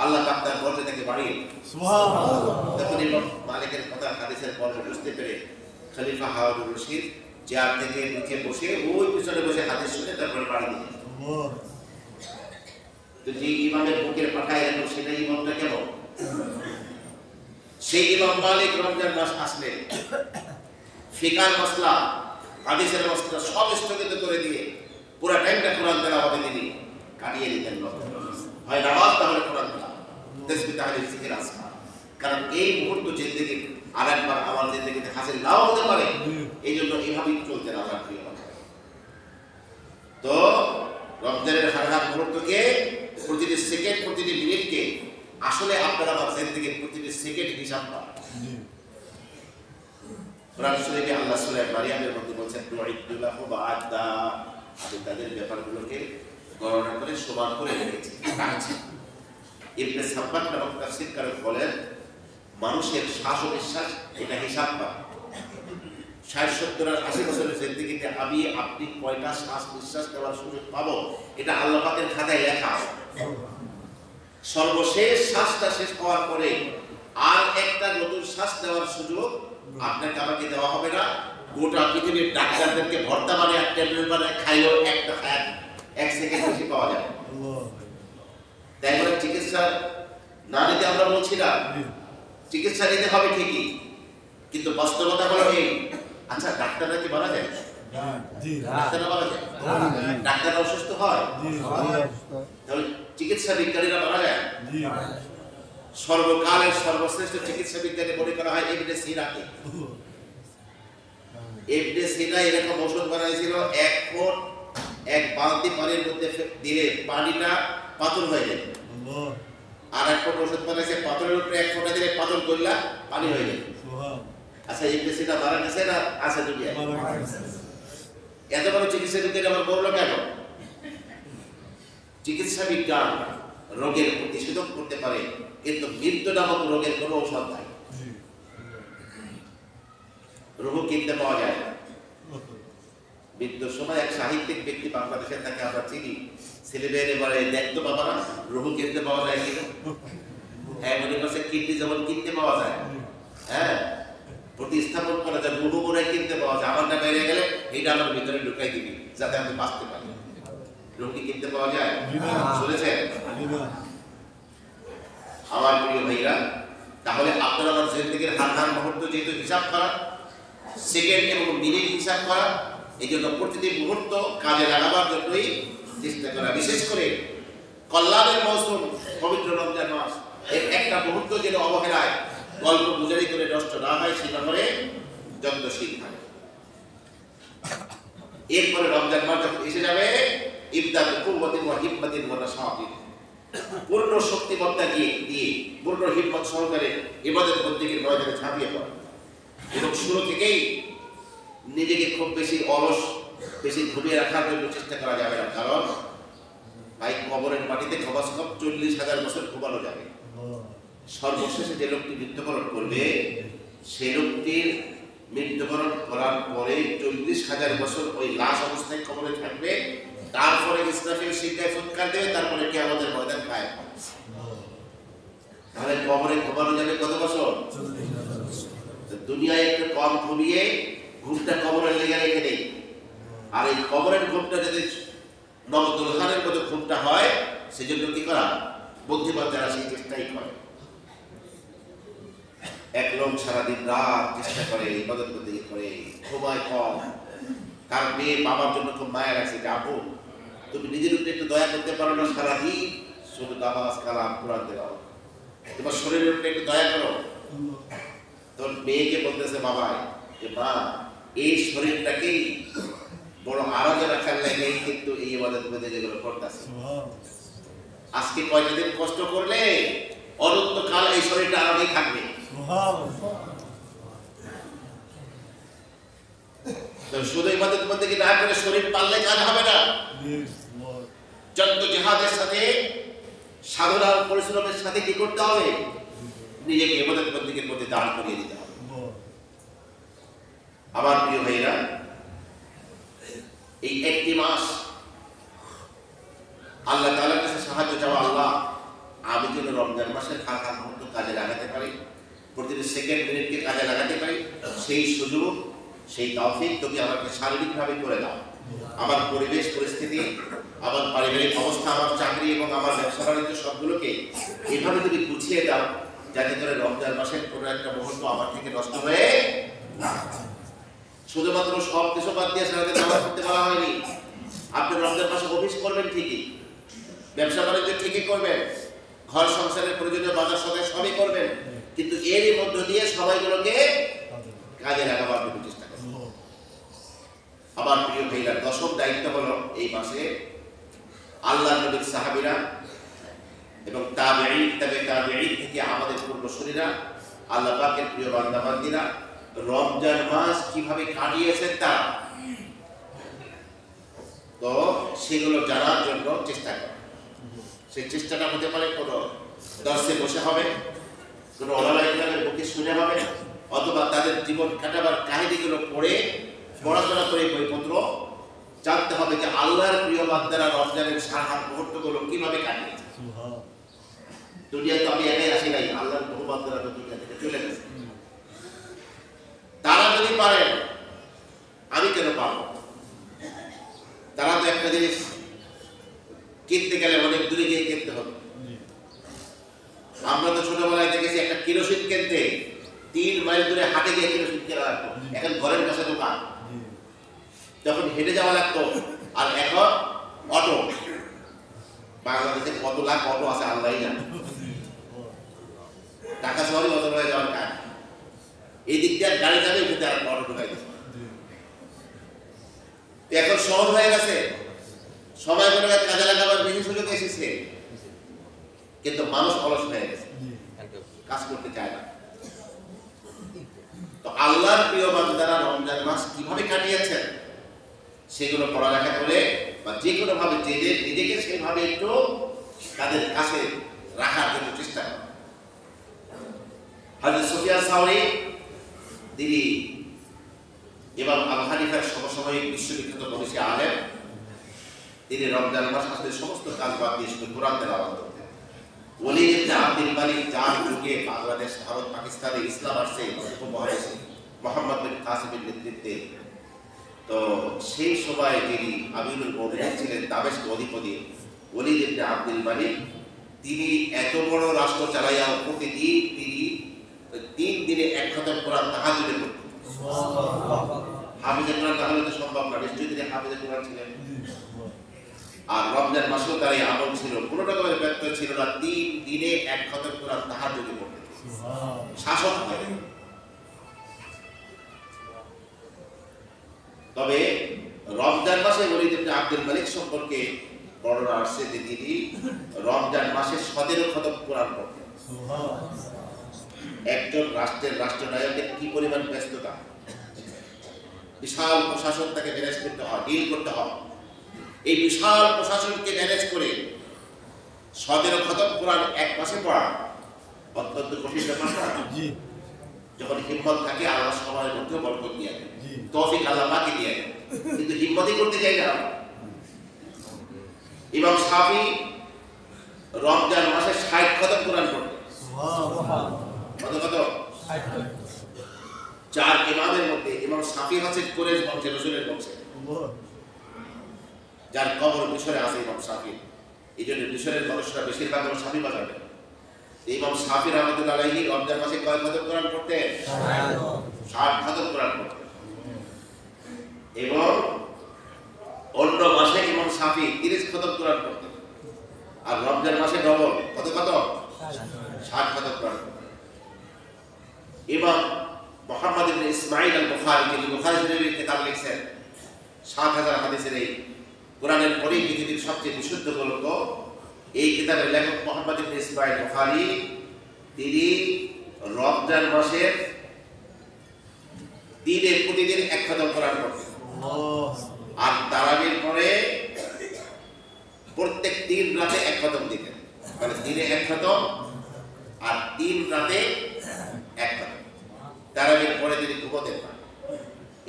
আল্লাহ পাক তার মর্যাদাকে বাড়িয়ে দেন। সুবহানাল্লাহ। তখন ইমাম মালিকের কথা হাদিসের পর্ব বুঝতে পেরে খলিফা হারুন রশিদ চেয়ার থেকে নিচে বসে ওই পিছনে বসে হাদিস শুনে তারপরে বাড়ি দিলেন। তো যে ইমামের বুকের পাঠায় এলো সেটা ইমামটা কেমন? সেই ইমাম মালিক রমজান মাস আসলে ফিকার মাসলা, হাদিসের মাসলা সব স্থগিত করে দিয়ে পুরো টাইমটা কোরআন তেলাওয়াতে তিনি কাটিয়ে দিতেন। হয় নামাজ, তাহলে কোরআন তেলাওয়াত, তাসবিহ, তাহলিল, জিকির, আজকার। কারণ এই মুহূর্ত জিন্দেগি আরেকবার আমার জিন্দেগিতে হাসিল নাও হতে পারে, এই জন্য এইভাবেই চলতেন আমার প্রিয়। তো রমজানের হার মুহূর্তকে, প্রতিটি সেকেন্ড, প্রতিটি মিনিটকে আসলে আপনারা আমার জিন্দেগির প্রতিটি সেকেন্ড হিসাব করেন। কোরআন শরীফে আল্লাহ সূরা মারিয়ামের মধ্যে বলছেন, দুইলাহু বা'দা, আমি তাদের ব্যাপারগুলোকে গণনা করে সমান করে রেখেছি। ইবনে সাব্বাক নামক তাফসীরকারক বলেন, মানুষের শ্বাস ও নিঃশ্বাস এটা হিসাব করা। ৬০, ৭০ আর ৮০ বছরের জিন্দেগিতে আমি আপনি কয়টা শ্বাস নিঃশ্বাস নেওয়ার সুযোগ পাবো, এটা আল্লাহ পাকের খাতায় লেখা। সর্বশেষ শ্বাসটা শেষ হওয়ার পরে আর একটা নতুন শ্বাস নেওয়ার সুযোগ আপনাকে আমাকে দেওয়া হবে না। গোটা পৃথিবীর ডাক্তারদেরকে ভর্তা বানিয়ে ট্যাবলেট বানিয়ে খাইলেও একটা খায় ১ সেকেন্ড বেশি পাওয়া যায়। তাই বলে চিকিৎসা না নিতে আমরা বলছি না, চিকিৎসা নিতে হবে ঠিকই, কিন্তু বাস্তবতা হলো এই, আচ্ছা ডাক্তাররা কি বলা যায়? ডাক্তাররা বলা যায়? ডাক্তাররা অসুস্থ হয়? তাহলে চিকিৎসা বিজ্ঞানীরা বলা যায়? সর্বকালের সর্বশ্রেষ্ঠ চিকিৎসা বিজ্ঞানী মনে করা হয় ইবনে সিনাকে। ইবনে সিনা এরকম ওষুধ বানাইছিল, ১ ফুট ১ বালতি পানির মধ্যে দিলে পানিটা পাতল হয়ে যায়। আর ১ ফুট ওষুধ বানাইছে, পাথরের উপরে ১ ফোঁটা দিলে পাতল করলা পানি হয়ে যায়। আচ্ছা ইবনে সিনা মারা গেছে না আছে দুনিয়ায়? এত বড় চিকিৎসা বিজ্ঞানী আমার বললো কেন? চিকিৎসা বিজ্ঞান রোগের প্রতিষেধক করতে পারে, কিন্তু মৃত্যু নামক রোগের কোনো ঔষধ নাই। রোগ কিনতে পাওয়া যায় না। মৃত্যুর সময় এক সাহিত্যিক ব্যক্তি বাংলাদেশে, তাকে আমরা চিনি, ছেলেমেয়ের এবারে দেখতো বাবা না রোগ কিনতে পাওয়া যায় কিনা? হ্যাঁ, মনে করছে কিডনি যেমন কিনতে পাওয়া যায়, হ্যাঁ প্রতিস্থাপন করা যায়, রোগ করে কিনতে পাওয়া যায়। আমারটা বেড়ে গেলে এইটা আমার ভিতরে ঢুকাই দিবি যাতে আমি বাঁচতে পারি। রোগ কি কিনতে পাওয়া যায়? শুনেছেন আমার প্রিয় ভাইরা? তাহলে আপনারা আমার জিন্দেগির হার মুহূর্ত যেহেতু হিসাব করা, সেকেন্ড এবং মিনিট হিসাব করা, এই জন্য প্রতিটি মুহূর্ত কাজে লাগাবার জন্যই চেষ্টা করা। বিশেষ করে কল্যাণের মৌসুম পবিত্র রমজান মাস, এর একটা মুহূর্ত যেন অবহেলায় গল্প গুজারি করে নষ্ট না হয় সে ব্যাপারে যত্নশীল থাকে। এরপরে রমজান মাস যখন এসে যাবে ইবদাত কুওয়াতিন ওয়া হিম্মাতিন ওয়া নাশাতিন, পূর্ণ শক্তিমত্তা দিয়ে পূর্ণ হিম্মত সহকারে ইবাদত বন্দেগীর ময়দানে ঝাঁপিয়ে পড়া। এবং শুরু থেকেই নিজেকে খুব বেশি অলস, বেশি ঘুমিয়ে রাখার জন্য চেষ্টা করা যাবে না, কারণ ভাই কবরের মাটিতে কমাস কম 40,000 বছর ঘুমানো যাবে। সর্বশেষে যে লোকটি মৃত্যুবরণ করবে সেই লোকটির মৃত্যুবরণ করার পরে 40,000 বছর ওই লাশ অবস্থায় কবরে থাকবে, তারপরে ইসরাফিল সিংহায় ফুৎকার দেবে, তারপরে কিয়ামতের ময়দান কায়েম হবে। তাহলে কবরে ঘুমানো যাবে কত বছর? দুনিয়ায় একটু কম ঘুমিয়ে ঘুমটা কবরের লেগে রেখে দেয়, আর এই কবরের ঘুমটা যদি নবদুলহানের মতো ঘুমটা হয়, সেজন্য কি করা? বুদ্ধিমান যারা সেই চেষ্টাই করে। এক লোক সারাদিন রাত চেষ্টা করে, ইবাদত বন্দেগী করে, ঘুমায় কম, তার মেয়ে বাবার জন্য খুব মায়া রাখছে যে আপু তুমি নিজের উপরে একটু দয়া করতে পারো না, সারাদিন শুধু নামাজ কালাম কোরআন দেওয়া, তোমার শরীরের উপরে একটু দয়া করো। তোর মেয়েকে বলতেছে বাবা যে মা এই শরীরটাকেই বড় আরামে রাখার লাগে কিন্তু এই ইবাদত বন্দেগী যেগুলো করতেছে, আজকে কয়টা দিন কষ্ট করলে অনন্তকাল এই শরীরটা আরামেই থাকবে। শুধু ইবাদত বন্দেগী না করে শরীর পাললে কাজ হবে না। যত জিহাদের সাথে সাধনা পরিশ্রমের সাথে কি করতে হবে? নিজেকে ইবাদত বন্দেগীর মধ্যে দাঁড় করিয়ে দিতে হবে। আমার প্রিয় ভাইরা, এই একটি মাস আল্লাহ তাআলার কাছে সাহায্য চাওয়া, আল্লাহ আমি যেন রমজান মাসের খাতা মুহূর্ত কাজে লাগাতে পারি, প্রতিটি সেকেন্ড মিনিটকে কাজে লাগাতে পারি, সেই সুযোগ সেই তৌফিক তুমি আমাকে শারীরিকভাবে করে দাও। আমার পরিবেশ পরিস্থিতি, আমার পারিবারিক অবস্থা, আমার চাকরি এবং আমার ব্যবসা বাণিজ্য সবগুলোকে এভাবে তুমি গুছিয়ে দাও যাতে করে রমজান মাসের কোনো একটা মুহূর্ত আমার থেকে নষ্ট হয়ে না। শুধুমাত্র সব কিছু বাদ দিয়ে সারাদিন নামাজ পড়তে বলা হয়নি। আপনি রমজান মাসে অফিস করবেন ঠিকই, ব্যবসা বাণিজ্য ঠিকই করবেন, ঘর সংসারের প্রয়োজনীয় বাজার সদাই সবই করবেন, কিন্তু এরই মধ্য দিয়ে সবাইগুলোকে কাজে লাগাবার জন্য চেষ্টা করবেন। আমার প্রিয় ভাইরা, দশম দায়িত্ব হলো এই মাসে আল্লাহর নবীর সাহাবীরা এবং তাবেঈন থেকে আমাদের পূর্বসূরীরা, আল্লাহ পাকের প্রিয় বান্দা বান্দীরা রমজান মাস কিভাবে কাটিয়েছেন তারা, তো সেগুলো জানার জন্য চেষ্টা করে। সেই চেষ্টাটা হতে পারে কোনো দর্শে বসে হবে, কোনো ওলামায়ে মুখে শুনে হবে, অথবা তাদের জীবন কাটাবার কাহিনীগুলো পড়ে পড়াশোনা করে বইপত্র জানতে হবে যে আল্লাহর প্রিয় বান্দারা রমজানের সারা মুহূর্তগুলো কিভাবে কাটিয়েছে। দুনিয়ায় তো আমি একাই আসি নাই, আল্লাহর বহু বান্দারা তো দুনিয়া থেকে চলে গেছে। তারা যদি পারেন আমি কেন পারবো? তারা তো একটা জিনিস কিনতে গেলে অনেক দূরে গিয়ে কিনতে হবে। আমরা তো ছোটবেলায় দেখেছি একটা কেরোসিন কিনতে 3 মাইল দূরে হাটে গিয়ে কেরোসিন কেনা লাগতো, এখন ঘরের কাছে দোকান, তখন হেঁটে যাওয়া লাগতো, আর এখন অটো। বাংলাদেশে কত লাখ অটো আছে আল্লাহই জানে, ঢাকা শহরে অটো হয়ে যাওয়ার কাজ। এই দিক দিয়ে গাড়ি যাবে, এখানে আর অটো ঢুকাই দিচ্ছে। এখন সহজ হয়ে গেছে, সময় করে কাজে লাগাবার বেশি সুযোগ এসেছে, কিন্তু মানুষ অলস হয়ে গেছে, কাজ করতে চায় না। তো আল্লাহর প্রিয় বান্দারা রমজান মাস কিভাবে কাটিয়েছেন সেগুলো পড়ালেখা করে বা যে কোনো ভাবে নিজেকে সেইভাবে একটু তাদের কাছে রাখার জন্য চেষ্টা করে। হযরত সুফিয়ান সাওরী তিনি ইমাম আবু হানিফার সমসাময়িক বিশ্ববিখ্যাত মনীষী আলেম, তিনি রমজান মাস আসলে সমস্ত কাজ বাদ দিয়ে শুধু কোরআন তেলাওয়াত করতেন। ওলীদ ইবনে আব্দুল মালিক যার যুগে বাংলাদেশ, ভারত, পাকিস্তানে ইসলাম আসছে উপমহাদেশে মুহাম্মদ বিন কাসিমের নেতৃত্বে, তো সেই সময় যিনি আমিরুল মুমিনিন ছিলেন, দামেস্ক অধিপতি ওলীদ ইবনে আব্দুল মালিক, তিনি এত বড় রাষ্ট্র চালাইয়া প্রতিদিন তিনি 3 দিনে 1 খতম কোরআন তাহাজ্জুদে পড়তেন। হাফিজে কোরআন তাহলে তো সম্ভব না, নিশ্চয়ই তিনি হাফিজে কোরআন ছিলেন। আর রমজান মাসেও তার এই আমল ছিল, কোনো রকমের ব্যত্যয় ছিল না, 3 দিনে 1 খতম কোরআন তাহাজ্জুদে পড়তেন। শাসক হয়। তবে রমজান মাসে ওলীদ ইবনে আব্দুল মালিক সম্পর্কে বর্ণনা আসছে যে তিনি রমজান মাসে 17 খতম কোরআন পড়তেন। একজন রাষ্ট্রের রাষ্ট্রনায়কের কি পরিমাণ ব্যস্ততা, বিশাল প্রশাসন তাকে ম্যানেজ করতে হয়, ডিল করতে হয়। এই বিশাল প্রশাসনকে ম্যানেজ করে 17 খতম কোরআন এক মাসে পড়া অত্যন্ত কঠিন ব্যাপার না। যখন হিম্মত থাকে আল্লাহ সময়ের মধ্যে বরকত দিয়ে দেন, তৌফিক আল্লাহ পাকে দিয়ে দেন, কিন্তু হিম্মতই করতে চাই না। ইমাম শাফি রমজান মাসে 60 খতম কোরআন পড়তেন। কত 4 ইমামের মধ্যে ইমাম শাফি হচ্ছেন কুরাইশ বংশের, রাসূলের বংশে, যার কবর মিশরে আছে ইমাম শাফি। এই জন্য মিশরের মানুষরা বেশিরভাগ শাফি বাজাবে। ইমাম শাফি রাহমাতুল্লাহ আলাইহি রমজান মাসে কয় খতম কোরআন পড়তেন? 60 খতম কোরআন পড়তেন। এবং অন্য মাসে ইমাম শাফি 30 খতম কোরআন পড়তেন। আর রমজান মাসে ডবল কত 60 খতম কোরআন। ইমাম মুহাম্মদ ইবনে ইসমাঈল আল-বুখারী, যিনি বুখারী শরীফের কিতাব লিখছেন, 7000 হাদিসের এই কোরআনের পরেই পৃথিবীর সবচেয়ে বিশুদ্ধ গ্রন্থ, এই কিতাবের লেখক মুহাম্মদ ইবনে ইসমাঈল বুখারী, তিনি রমজান মাসের দিনে প্রতিদিন 1 খতম কোরআন পড়তেন। আর তারাবির পরে প্রত্যেক 3 রাতে 1 খতম দিতেন, মানে দিনে 1 খতম আর 3 রাতে 1 খতম। তারাবির পরে তিনি ঘুমোতেন না।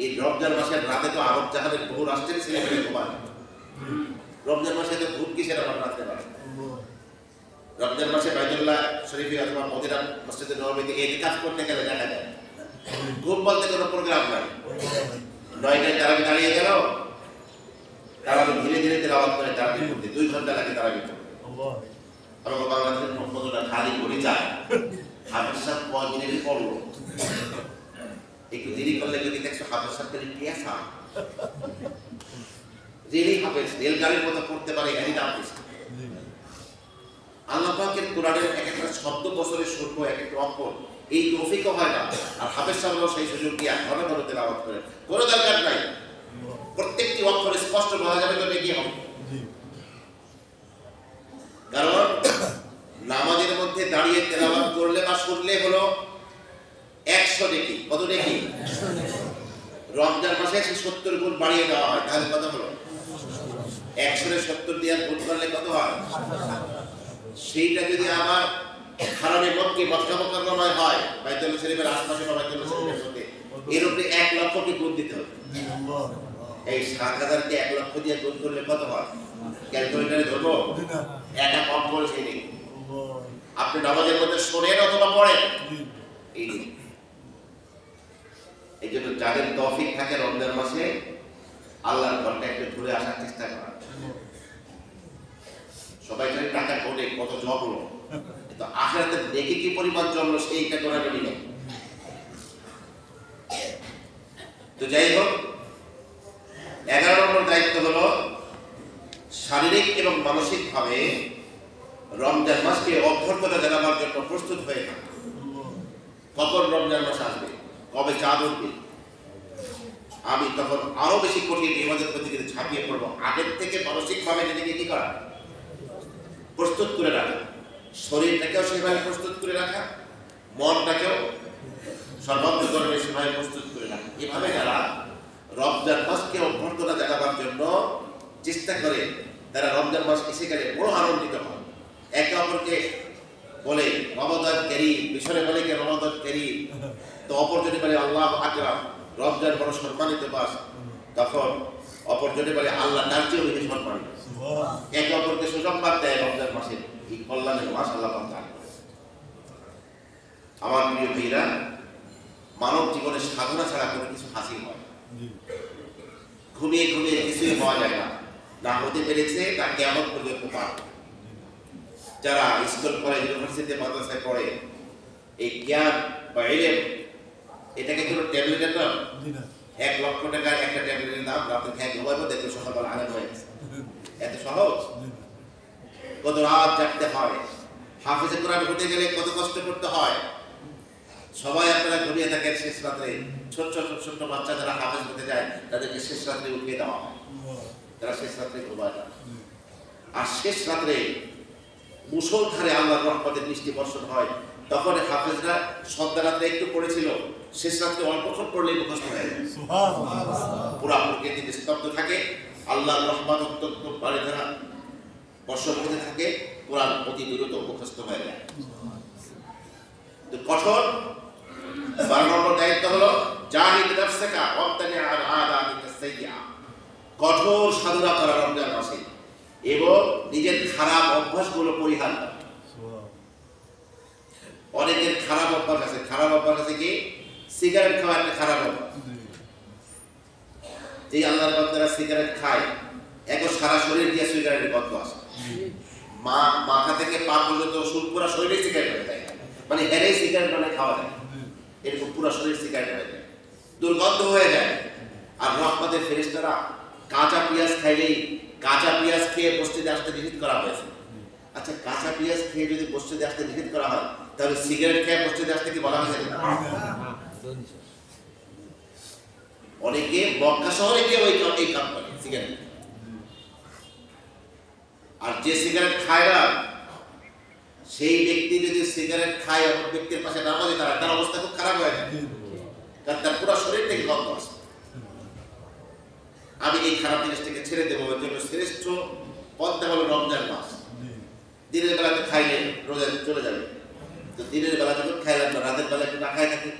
এই রমজান মাসের রাতে তো আরব জাহানের বহু রাষ্ট্রের ছেলেমেয়ে ঘুমায়। রমজান মাসে তো ঘুম কিসের আবার রাখতে পারে? রমজান মাসে বাইতুল্লাহ শরীফে অথবা মদিনা মসজিদে নববীতে ইতিকাফ করতে গেলে দেখা যায় ঘুম বলতে কোনো প্রোগ্রাম নাই। 9টায় তারাবি দাঁড়িয়ে গেল, তারাবি ধীরে ধীরে তেলাওয়াত করে তারাবি করতে 2 ঘন্টা লাগে তারাবি করতে। আমরা বাংলাদেশের মধ্যে খালি করে যায়, হাফেজ সাহেব 5 মিনিট পড়লো, একটু দেরি করলে যদি দেখছো হাফেজ সাহেব করে পিয়াসা যিনি হাফেজ রেলগাড়ির মতো পড়তে পারে, এখানে হাফেজ। আল্লাহ পাকের কোরআনের এক একটা শব্দ বছরের শুনবো, এক একটা অক্ষর, এই তৌফিকও হয় না। আর হাফেজ সাহেবও সেই সুযোগ দিয়ে ঘন ঘন তেলাওয়াত করেন, কোনো দরকার নাই। প্রত্যেকটি অক্ষর স্পষ্ট বোঝা যাবে তো কি হবে। কারণ নামাজের মধ্যে দাঁড়িয়ে তেলাওয়াত করলে বা শুনলে হলো 100 নেকি। কত নেকি? রমজান মাসে 70 গুণ বাড়িয়ে দেওয়া হয়, তাহলে কত হলো? 100 এর 70 দিয়ে গুণ করলে কত হয়? সেইটা যদি আমার হারামে মক্কা মুকাররমায় হয়, বাইতুল্লাহ শরীফের আশপাশে বা বাইতুল্লাহ শরীফের মধ্যে, এর উপরে 1 লক্ষকে গুণ দিতে হবে। এই 7000 কে 1 লক্ষ দিয়ে গুণ করলে কত হয়? ক্যালকুলেটরে ধরবো? এটা কম করে সেই নেই। আপনি নামাজের মধ্যে শোনেন অথবা পড়েন, এই জন্য যাদের তৌফিক থাকে রমজান মাসে আল্লাহর ঘরটা একটু ঘুরে আসার চেষ্টা করা। সবাই খালি টাকা কোটে কত জমলো, কিন্তু আখিরাতে দেখে কি পরিমাণ জমলো সেইটা করার নেই। তো যাই হোক, 11 নম্বর দায়িত্ব হলো শারীরিক এবং মানসিক ভাবে রমজান মাসকে অভ্যর্থনা জানাবার জন্য প্রস্তুত হয়ে থাকে। কখন রমজান মাস আসবে, কবে চাঁদ উঠবে, আমি তখন আরো বেশি কঠিন ইবাদত করতে গিয়ে ঝাঁপিয়ে পড়বো। আগের থেকে মানসিক ভাবে নিজেকে কি করা, প্রস্তুত করে রাখা, শরীরটাকেও সেভাবে প্রস্তুত করে রাখা, মনটাকেও সর্বান্তকরণে সেভাবে প্রস্তুত করে রাখা। এভাবে যারা রমজান মাসকে অভ্যর্থনা জানাবার জন্য চেষ্টা করে, তারা রমজান মাস এসে গেলে বড় আনন্দিত হয়। একে অপরকে বলে রমাদান কারীম, মিশরে বলে কি রমাদান কারীম, তো অপরজনে বলে আল্লাহু আকরাম, রমজান বড় সম্মানিত মাস। তখন অপরজনে বলে আল্লাহ তার চেয়েও বেশি সম্মানিত। একে অপরকে সুসংবাদ দেয় রমজান মাসের এই কল্যাণের মাস আল্লাহ পাক দান করেন। আমার প্রিয় ভাইরা, মানব জীবনে সাধনা ছাড়া কোনো কিছু হাসিল হয়, ঘুমিয়ে ঘুমিয়ে কিছুই হওয়া যায় না, না হতে পেরেছে না কিয়ামত পর্যন্ত পার। যারা স্কুল কলেজ ইউনিভার্সিটি মাদ্রাসায় পড়ে, এই জ্ঞান বা ইলম এটাকে কোনো ট্যাবলেটের নাম, 1 লক্ষ টাকার একটা ট্যাবলেটের দাম, রাতে খেয়ে ঘুমাইবো, দেখবো সকালবেলা আনন্দ হয়ে গেছে। এত সহজ? কত রাত জাগতে হয়, হাফেজে কোরআন হতে গেলে কত কষ্ট করতে হয়। সবাই আপনারা ঘুমিয়ে থাকেন শেষ রাত্রে, ছোট ছোট ছোট বাচ্চা যারা হাফেজ হতে যায় তাদেরকে শেষ রাত্রে উঠিয়ে দেওয়া হয়। তারা শেষ রাত্রে ঘুমায় না। আর শেষ রাত্রে মুষলধারে আল্লাহর রহমতের বৃষ্টি বর্ষণ হয়, তখন হাফেজরা সন্ধ্যা রাত্রে একটু পড়েছিল, শেষ রাত্রে অল্পক্ষণ পড়লেই মুখস্থ হয়ে যায়। পুরা প্রকৃতি স্তব্ধ থাকে, আল্লাহর রহমত অত্যন্ত বাড়ি ধরা বর্ষণ হতে থাকে, কোরআন অতি দ্রুত মুখস্থ হয়ে যায়। তো কঠোর 12 নম্বর দায়িত্ব হলো জাহিদ নাফসাকা ওয়াক্তানি আল আদাতিকা সাইয়্যা, কঠোর সাধনা করা রমজান মাসে এবং নিজের খারাপ অভ্যাসগুলো পরিহার করা। অনেকের খারাপ অভ্যাস আছে, কি সিগারেট খাওয়া একটা খারাপ অভ্যাস। যে আল্লাহর বান্দারা সিগারেট খায়, এক সারা শরীর দিয়ে সিগারেটের গন্ধ আসে, মাথা থেকে পা পর্যন্ত পুরো শরীরে সিগারেট হয়ে যায়, মানে হেরে সিগারেট মানে খাওয়া যায়, এরকম পুরো শরীর সিগারেট হয়ে যায়, দুর্গন্ধ হয়ে যায়। আর রহমতের ফেরেশতারা কাঁচা পেঁয়াজ খাইলেই, কাঁচা পেঁয়াজ খেয়ে মসজিদে আসতে নিষেধ করা হয়েছে। আচ্ছা, কাঁচা পেঁয়াজ খেয়ে যদি মসজিদে আসতে নিষেধ করা হয়, তাহলে সিগারেট খেয়ে মসজিদে আসতে কি বলা হয়েছে? অনেকে মক্কা শহরে গিয়ে এই কাম করে সিগারেট। আর যে সিগারেট খায় না, সেই ব্যক্তি যদি সিগারেট খায় এমন ব্যক্তির পাশে নামাজে দাঁড়ায়, তার অবস্থা খুব খারাপ হয়ে যায়, কারণ তার পুরো শরীর থেকে গন্ধ আসে। আমি এই খারাপ জিনিসটাকে ছেড়ে দেবো, এর জন্য শ্রেষ্ঠ পথটা হলো রমজান মাস। দিনের বেলাতে খাইলে রোজা চলে যাবে, তো দিনের বেলা যখন খাইলাম না, রাতের বেলা একটু না খাই থাকি,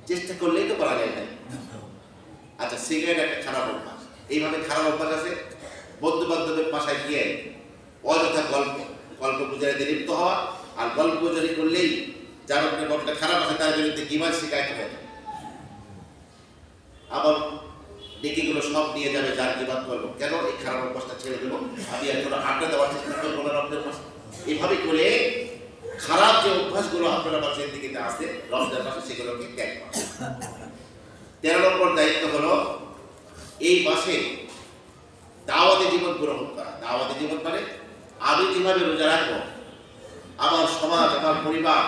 চেষ্টা করলেই তো করা যায় না। আচ্ছা, সিগারেট একটা খারাপ অভ্যাস। এইভাবে খারাপ অভ্যাস আছে বন্ধু বান্ধবের বাসায় গিয়ে অযথা গল্প গুজরাতে লিপ্ত হওয়া, আর গল্প গুজরি করলেই যার আপনার মনটা খারাপ আছে তার বিরুদ্ধে গীবত শিকায়ত হয়, আবার নেকিগুলো সব নিয়ে যাবে যার গীবত করবো। কেন? এই খারাপ অভ্যাসটা ছেড়ে দেবো, আমি এখন আড্ডা দেওয়ার চেষ্টা করবো না রমজান মাসে। এইভাবে করে খারাপ যে অভ্যাসগুলো আপনার আমার জিন্দেগিতে আছে রমজান মাসে, সেগুলোকে ত্যাগ করা। 13 নম্বর দায়িত্ব হলো এই মাসে দাওয়াতি জীবন গ্রহণ করা। দাওয়াতি জীবন মানে আমি কিভাবে রোজা রাখবো, আমার সমাজ, আমার পরিবার,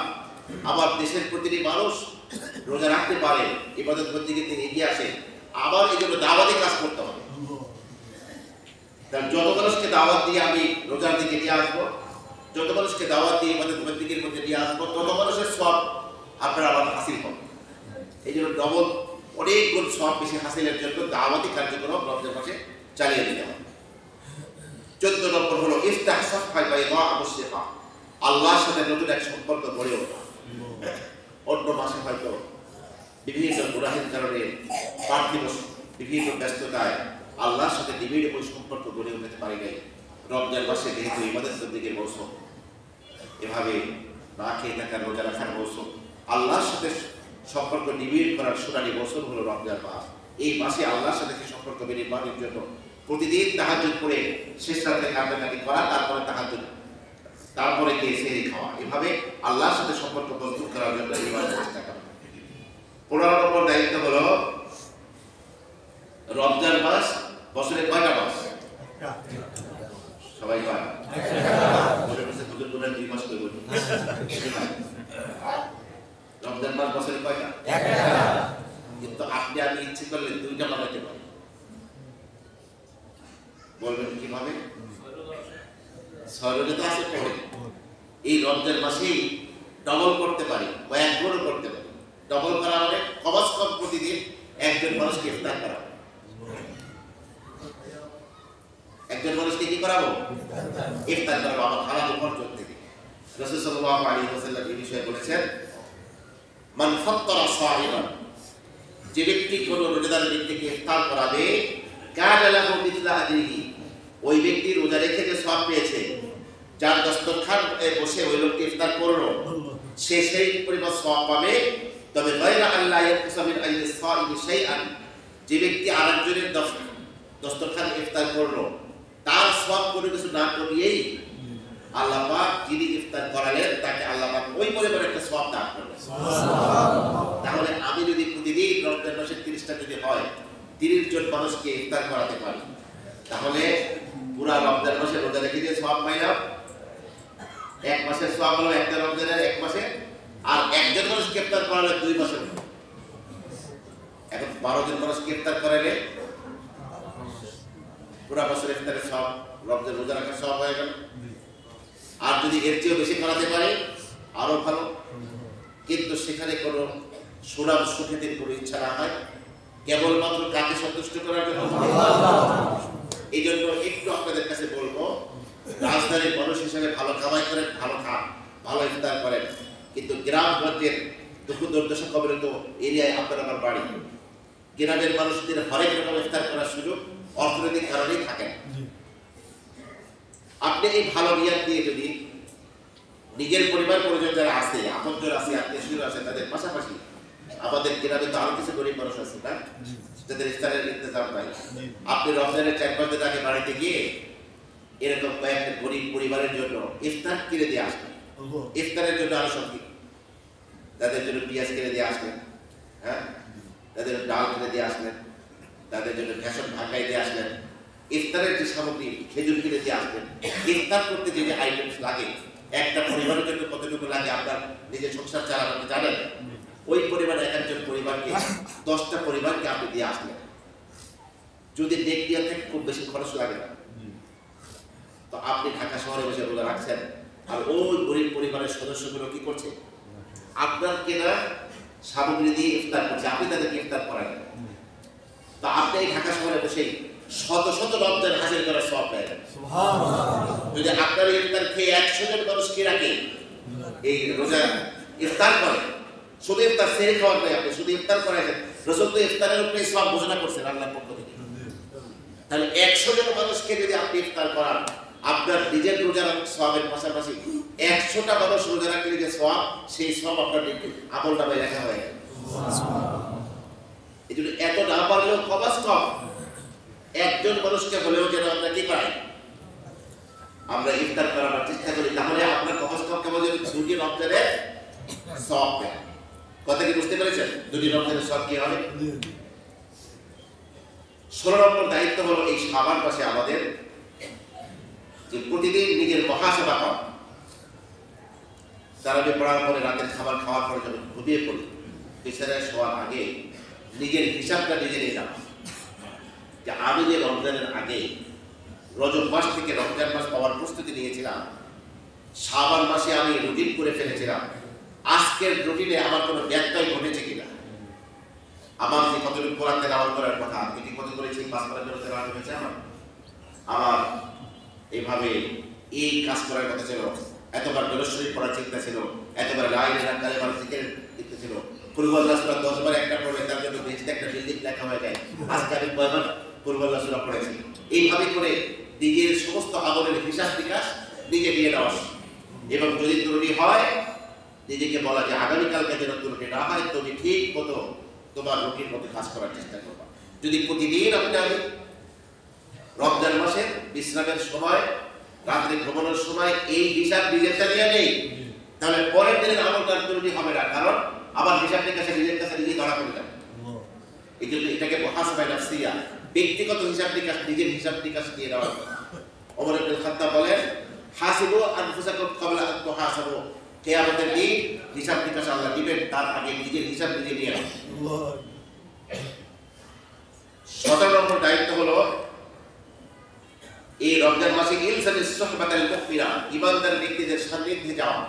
আমার দেশের প্রতিটি মানুষ রোজা রাখতে পারে, ইবাদত বন্দেগীতে এগিয়ে আসে, আবার এই জন্য দাওয়াতি কাজ করতে হবে। যত মানুষকে দাওয়াত দিয়ে আমি রোজার দিকে নিয়ে আসবো, যত মানুষকে দাওয়াত দিয়ে ইবাদত বন্দেগীর মধ্যে নিয়ে আসবো, তত মানুষের সব আপনারা আবার হাসিল হবে। এই জন্য ডবল অনেক গুণ সব বেশি হাসিলের জন্য দাওয়াতি কার্যক্রম রমজান মাসে চালিয়ে দিতে হবে। 14 নম্বর হলো ইফতাহ সাফহায় বাইদা মুসলিহা, আল্লাহর সাথে নতুন এক সম্পর্ক গড়ে ওঠা। অন্য মাসে হয়তো বিভিন্ন গুনাহের কারণে পার্থিব বিভিন্ন ব্যস্ততায় আল্লাহর সাথে নিবিড় ওই সম্পর্ক গড়ে উঠতে পারি নাই। রমজান মাসে যেহেতু ইবাদত বন্দেগীর মৌসুম, এভাবে না খেয়ে থাকার, রোজা রাখার মৌসুম, আল্লাহর সাথে সম্পর্ক নিবিড় করার সোনালী মৌসুম হলো রমজান মাস। এই মাসে আল্লাহর সাথে সম্পর্ক নির্মাণের জন্য প্রতিদিন তাহাজ্জুদ পড়ে শেষ রাতে কান্নাকাটি করা, তারপরে তাহাজ্জুদ, তারপরে গিয়ে সেহরি খাওয়া, এভাবে আল্লাহর সাথে সম্পর্ক মজবুত করার জন্য চেষ্টা করা। 15 নম্বর দায়িত্ব হলো রমজান মাস বছরে কয়টা মাস? সবাই কয়? রমজান মাস বছরে কয়টা? কিন্তু আপনি আমি ইচ্ছে করলে 2টা বানাতে পারি। বলবেন কিভাবে? 6 রোজা তো আছে পরে, এই রমজান মাসেই ডবল করতে পারি, কয়েক গুণও করতে পারি। ডবল করা মানে কমাস কম প্রতিদিন একজন মানুষকে ইফতার করা। একজন মানুষকে কি করাবো? ইফতার করাবো, আমার হালাল উপার্জন থেকে। রাসূল সাল্লাল্লাহু আলাইহি ওয়াসাল্লাম এই বিষয়ে বলেছেন, মান ফাত্তারা সাইমান, যে ব্যক্তি কোন রোজাদার ব্যক্তিকে ইফতার করাবে, কানা লাহু মিথলা আজরিহি, ওই ব্যক্তি রোজা রেখে যে সওয়াব পেয়েছে, যার দস্তরখানে বসে ওই লোককে ইফতার করলো, সে সেই পরিমাণ সওয়াব পাবে। তবে গায়রা আল্লাহ ইয়াকুসা মিন আইয়িস সাইমি শাইআন, যে ব্যক্তি আরেকজনের দস্তরখানে ইফতার করলো, তার সওয়াব কোনো কিছু না করিয়েই আল্লাহ পাক যিনি ইফতার করালেন তাকে আল্লাহ পাক ওই পরিমাণের একটা সওয়াব দান করবেন। সুবহানাল্লাহ। তাহলে আমি যদি প্রতিদিন রমজান মাসে 30টা যদি হয়, 30 জন মানুষকে ইফতার করাতে পারি, তাহলে পুরা রমজান মাসে রোজা রেখে দিয়ে সওয়াব পাইলাম। এক মাসের সওয়াব হলো একটা রমজানের 1 মাসে, আর একজন মানুষকে ইফতার করালে 2 মাসের। এখন 12 জন মানুষকে ইফতার করালে পুরা বছর ইফতারের সব, রমজান রোজা রাখার সব হয়ে গেল। আর যদি এর চেয়েও বেশি করাতে পারে আরো ভালো, কিন্তু সেখানে কোনো সুনাম সুখ্যাতির কোনো ইচ্ছা না হয়, কেবলমাত্র কাকে সন্তুষ্ট করার জন্য। এই জন্য একটু আপনাদের কাছে বলবো, রাজধানীর মানুষ হিসেবে ভালো কামাই করেন, ভালো খান, ভালো ইফতার করেন, কিন্তু গ্রামগঞ্জের দুঃখ দুর্দশা কবলিত এরিয়ায় আপনার আমার বাড়ি, গ্রামের মানুষদের হরেক রকম ইফতার করার সুযোগ অর্থনৈতিক কারণেই থাকেন। আপনি এই ভালো নিয়াত দিয়ে যদি নিজের পরিবার পরিজন যারা আছে, আপনজন আছে, আত্মীয় আছে, তাদের পাশাপাশি আমাদের গ্রামে তো আরো কিছু গরিব মানুষ আছে না, যাদের ইফতারের ইন্তজাম নাই, আপনি রমজানের 4-5 দিন আগে বাড়িতে গিয়ে এরকম কয়েকটা গরিব পরিবারের জন্য ইফতার কিনে দিয়ে আসবেন। ইফতারের জন্য আরো সবজি, তাদের জন্য পেঁয়াজ কিনে দিয়ে আসবেন, হ্যাঁ, তাদের ডাল কিনে দিয়ে আসবেন, তাদের জন্য ভেষজ ভাঙাই দিয়ে আসবেন, ইফতারের যে সামগ্রী খেজুর কিনে দিয়ে আসবেন। ইফতার করতে যে আইটেমস লাগে, একটা পরিবারের জন্য কতটুকু লাগে আপনার নিজের সংসার চালাতে জানেন? ওই পরিবারের একজন পরিবারকে 10টা পরিবারকে আপনি দিয়ে আসলেন, যদি দেখ দিয়ে থাকে খুব বেশি খরচ লাগে না। তো আপনি ঢাকা শহরে বসে রোজা রাখছেন, আর ওই গরিব পরিবারের সদস্যগুলো কি করছে? আপনার কেনা সামগ্রী দিয়ে ইফতার করছে, আপনি তাদেরকে ইফতার করান। তো আপনি এই ঢাকা শহরে বসেই শত শত রমজান হাজির করার সওয়াব পাবেন। যদি আপনার ইফতার খেয়ে 100 জন মানুষ কি রাখে এই রোজা ইফতার করে, শুধু ইফতার সেরে খাওয়ার নয়, আপনি শুধু ইফতার করাইছেন, রাসূল তো ইফতারের উপরে সওয়াব ঘোষণা করছেন আল্লাহর পক্ষ থেকে। তাহলে 100 জন মানুষকে যদি আপনি ইফতার করান, আপনার নিজের রোজার সওয়াবের পাশাপাশি 100টা মানুষ রোজা রাখলে যে সওয়াব, সেই সওয়াব আপনার আমল নামায় লেখা হয়। এই জন্য এত না পারলেও কমাস কম একজন মানুষকে বলেও যেন আমরা কি পাই, আমরা ইফতার করার চেষ্টা করি, তাহলে আপনার কমাস কম কেমন যেন 2টি রমজানের সওয়াব পায়। কথা কি বুঝতে পেরেছেন? 2টি রমজানের সওয়াব কি হবে? 16 নম্বর দায়িত্ব হলো এই শাবান মাসে আমাদের যে প্রতিদিন নিজের মহাসেবা করা। তারাবি পড়ার পরে, রাতের খাবার খাওয়ার পরে যখন ঘুমিয়ে পড়ি, বিছানায় শোয়ার আগে নিজের হিসাবটা নিজে নিলাম যে আমি যে রমজানের আগে রজব মাস থেকে রমজান মাস পাওয়ার প্রস্তুতি নিয়েছিলাম, শাবান মাসে আমি রুটিন করে ফেলেছিলাম, আজকের রুটিনে আমার কোনো ব্যত্যয় ঘটেছে কিনা, আমার যে কতটুকু কোরআন তেলাওয়াত করার কথা, এটি কত করেছি, 5 পারা তেলাওয়াত হয়েছে আমার এইভাবে এই কাজ করার কথা ছিল, এতবার দরুদ শরীফ পড়ার চিন্তা ছিল, এতবার লা ইলাহা ইল্লাল্লাহ জিকিরের চিন্তা ছিল, কুল হুয়াল্লাহু সূরা 10 বার একটা পড়লে তার জন্য বেশি একটা বিল্ডিং লেখা হয়ে যায়। আজকে আমি কয়বার কুল হুয়াল্লাহু সূরা পড়েছি। এইভাবে করে নিজের সমস্ত আমলের হিসাব বিকাশ নিজে দিয়ে নেওয়া, এবং যদি ত্রুটি হয় নিজেকে বলা যে আগামীকালকে যেন ত্রুটি না হয়, তুমি ঠিক মতো তোমার রুটিন মতো কাজ করার চেষ্টা করবা। যদি প্রতিদিন আপনি রমজান মাসের বিশ্রামের সময়, রাত্রে ঘুমানোর সময় এই হিসাব নিজের চালিয়ে নেই, তাহলে পরের দিনের আমল তার ত্রুটি হবে না, কারণ আবার হিসাব নিকাশে নিজের কাছে নিজে ধরা পড়ে যাবে। এই জন্য এটাকে মুহাসাবা নাফসিয়া, ব্যক্তিগত হিসাব নিকাশ, নিজের হিসাব নিকাশ দিয়ে দেওয়া। ওমর ইবনে খাত্তাব বলেন, হাসিবু আনফুসাকুম ক্বাবলা আন তুহাসাবু, কিয়ামতের দিন হিসাব নিকাশ আল্লাহ দিবেন, তার আগে নিজের হিসাব নিজে নিয়ে নাও। 17 নম্বর দায়িত্ব হলো এই রমজান মাসে ইলজামিস সুহবাতাল মুমিনা, ঈমানদার ব্যক্তিদের সান্নিধ্যে যাওয়া।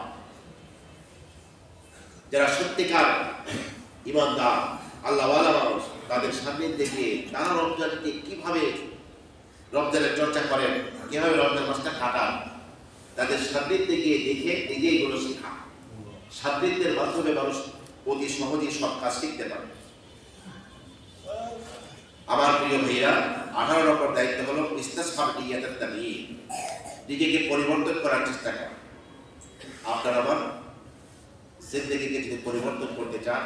যারা সত্যিকার ঈমানদার আল্লাহওয়ালা মানুষ, তাদের সান্নিধ্যে গিয়ে তারা রমজানকে কিভাবে রমজানের চর্চা করেন, কিভাবে রমজান মাসটা কাটান, তাদের সান্নিধ্যে গিয়ে দেখে নিজেই এগুলো শেখা। সান্নিধ্যের মাধ্যমে মানুষ অতি সহজেই সব কাজ শিখতে পারে। আমার প্রিয় ভাইরা, 18 নম্বর দায়িত্ব হলো ইস্তিসহাব নিয়াতাত তাগয়ির, নিজেকে পরিবর্তন করার চেষ্টা করা। আপনার আমার জিন্দেগিকে যদি পরিবর্তন করতে চান,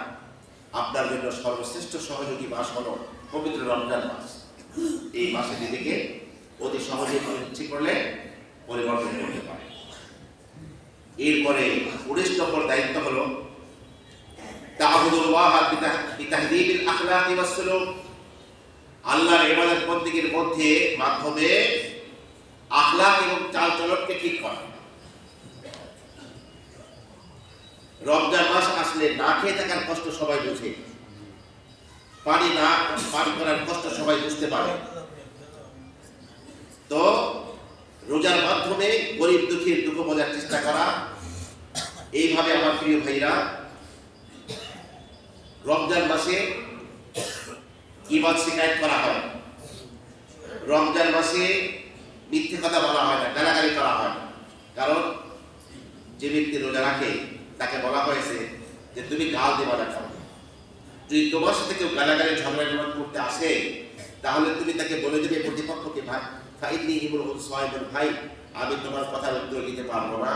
আপনার জন্য সর্বশ্রেষ্ঠ সহযোগী মাস হলো পবিত্র রমজান মাস। এই মাসে নিজেকে অতি সহজে ইচ্ছে করলে পরিবর্তন করতে পারে। এরপরে 19 নম্বর দায়িত্ব হলো তা'বুদুল্লাহ বিতাহদীবিল আখলাকি ওয়াস সুলুক, আল্লাহর ইবাদত বন্দেগীর মধ্যে মাধ্যমে আখলাক এবং চালচলনকে ঠিক করা। রমজান মাস আসলে না খেয়ে থাকার কষ্ট সবাই বোঝে, পানি করার কষ্ট সবাই বুঝতে পারে, রোজার মাধ্যমে গরিব দুঃখীর দুঃখ বোঝার চেষ্টা করা। এইভাবে আমার প্রিয় ভাইরা, রমজান মাসে গীবত শিকায়ত করা হয়, রমজান মাসে মিথ্যে কথা বলা হয় না, গালাগালি করা হয় না। কারণ যে ব্যক্তি রোজা রাখে তাকে বলা হয়েছে যে তুমি গাল দেবা না। যদি তোমার সাথে কেউ গালাগালি ঝগড়া করতে আসে তাহলে তুমি তাকে বলে দেবে প্রতিপক্ষকে, ভাই ভাই আমি তোমার কথার উত্তর দিতে পারবো না,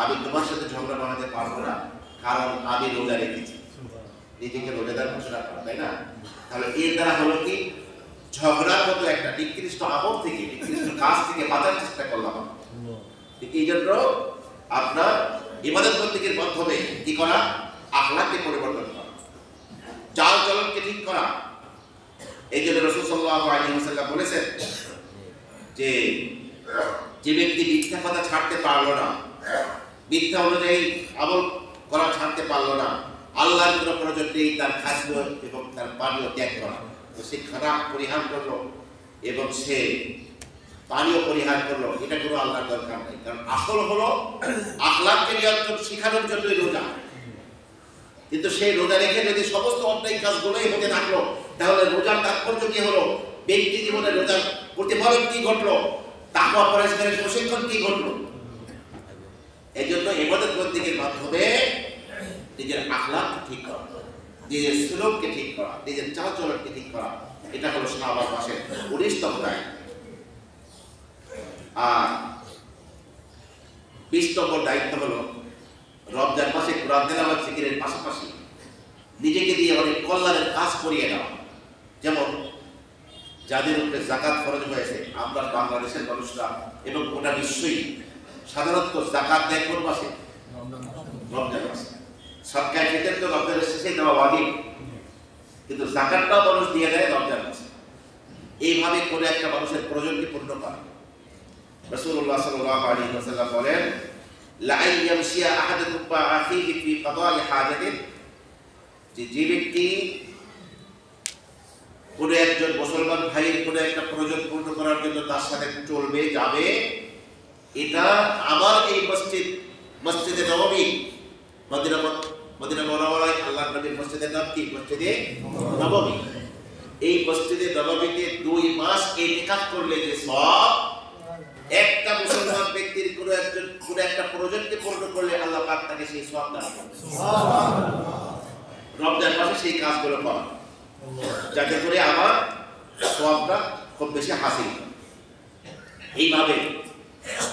আমি তোমার সাথে ঝগড়া বানাতে পারবো না, কারণ আমি রোজা রেখেছি। নিজেকে রোজাদার ঘোষণা করা, তাই না? তাহলে এর দ্বারা হলো কি, ঝগড়ার মতো একটা নিকৃষ্ট আমল থেকে, নিকৃষ্ট কাজ থেকে বাঁচার চেষ্টা করলাম। এই জন্য আপনার ইবাদত বন্দেগীর মাধ্যমে কি করা, আখলাককে পরিবর্তন করা, চাল চলনকে ঠিক করা। এই জন্য রাসূল সাল্লাল্লাহু আলাইহি ওয়াসাল্লাম বলেছেন যে যে ব্যক্তি মিথ্যা কথা ছাড়তে পারলো না, মিথ্যা অনুযায়ী আমল করা ছাড়তে পারলো না, আল্লাহর কোনো প্রয়োজন নেই তার খাদ্য এবং তার পানীয় ত্যাগ করা। তো সে খারাপ পরিহার করলো এবং সে পানীয় পরিহার করলো, এটা কোনো আল্লাহর দরকার নেই। কারণ আসল হলো আখলাককে নিয়ন্ত্রণ শেখানোর জন্যই রোজা। কিন্তু সেই রোজা রেখে যদি সমস্ত অন্যায় কাজগুলোই হতে থাকলো তাহলে রোজার তাৎপর্য কি হলো, ব্যক্তি জীবনে রোজার প্রতিফলন কি ঘটলো, তাকওয়া পরহেজগারের প্রশিক্ষণ কি ঘটলো। এই জন্য ইবাদত বন্দেগীর মাধ্যমে নিজের আখলাক ঠিক করা, নিজের সুলুককে ঠিক করা, নিজের চালচলনকে ঠিক করা, এটা হলো শাবান মাসের 19তম দায়িত্ব। আর 20 নম্বর দায়িত্ব হলো রমজান মাসে কোরআন তেলাওয়াত জিকিরের পাশাপাশি নিজেকে দিয়ে অনেক কল্যাণের কাজ করিয়ে নেওয়া। যেমন যাদের উপরে যাকাত ফরজ হয়েছে, আমরা বাংলাদেশের মানুষরা এবং গোটা বিশ্বই সাধারণত যাকাত দেয় কোন মাসে? রমজান মাসে। সরকার ফিতর তো রমজানের শেষে দেওয়া ওয়াজিব, কিন্তু যাকাতটাও মানুষ দিয়ে দেয় রমজান মাসে। এইভাবে করে একটা মানুষের প্রয়োজনকে পূর্ণ করে। রাসূলুল্লাহ সাল্লাল্লাহু আলাইহি ওয়াসাল্লাম বলেন, লা ইয়ামশিয়া আহাদুকুম মা আখিহি ফি কাদাই হাজাতিন, যে ব্যক্তি কোনো একজন মুসলমান ভাইয়ের কোনো একটা প্রয়োজন পূর্ণ করার জন্য তার সাথে চলবে, যাবে, এটা আমার এই মসজিদে নববী, মদিনা মুনাওয়ারায় আল্লাহর নবীর মসজিদের নাম কি? মসজিদে নববী। এই মসজিদে নববীতে 2 মাস ইতিকাফ করলে যে সওয়াব, একটা মুসলমান ব্যক্তির কোনো একটা প্রয়োজনকে পূর্ণ করলে আল্লাহ পাক তাকে সেই সওয়াব দান করবেন। সুবহানাল্লাহ। রমজান মাসে সেই কাজগুলো করা, যাতে করে আমার সওয়াবটা খুব বেশি হাসিল হয়। এইভাবে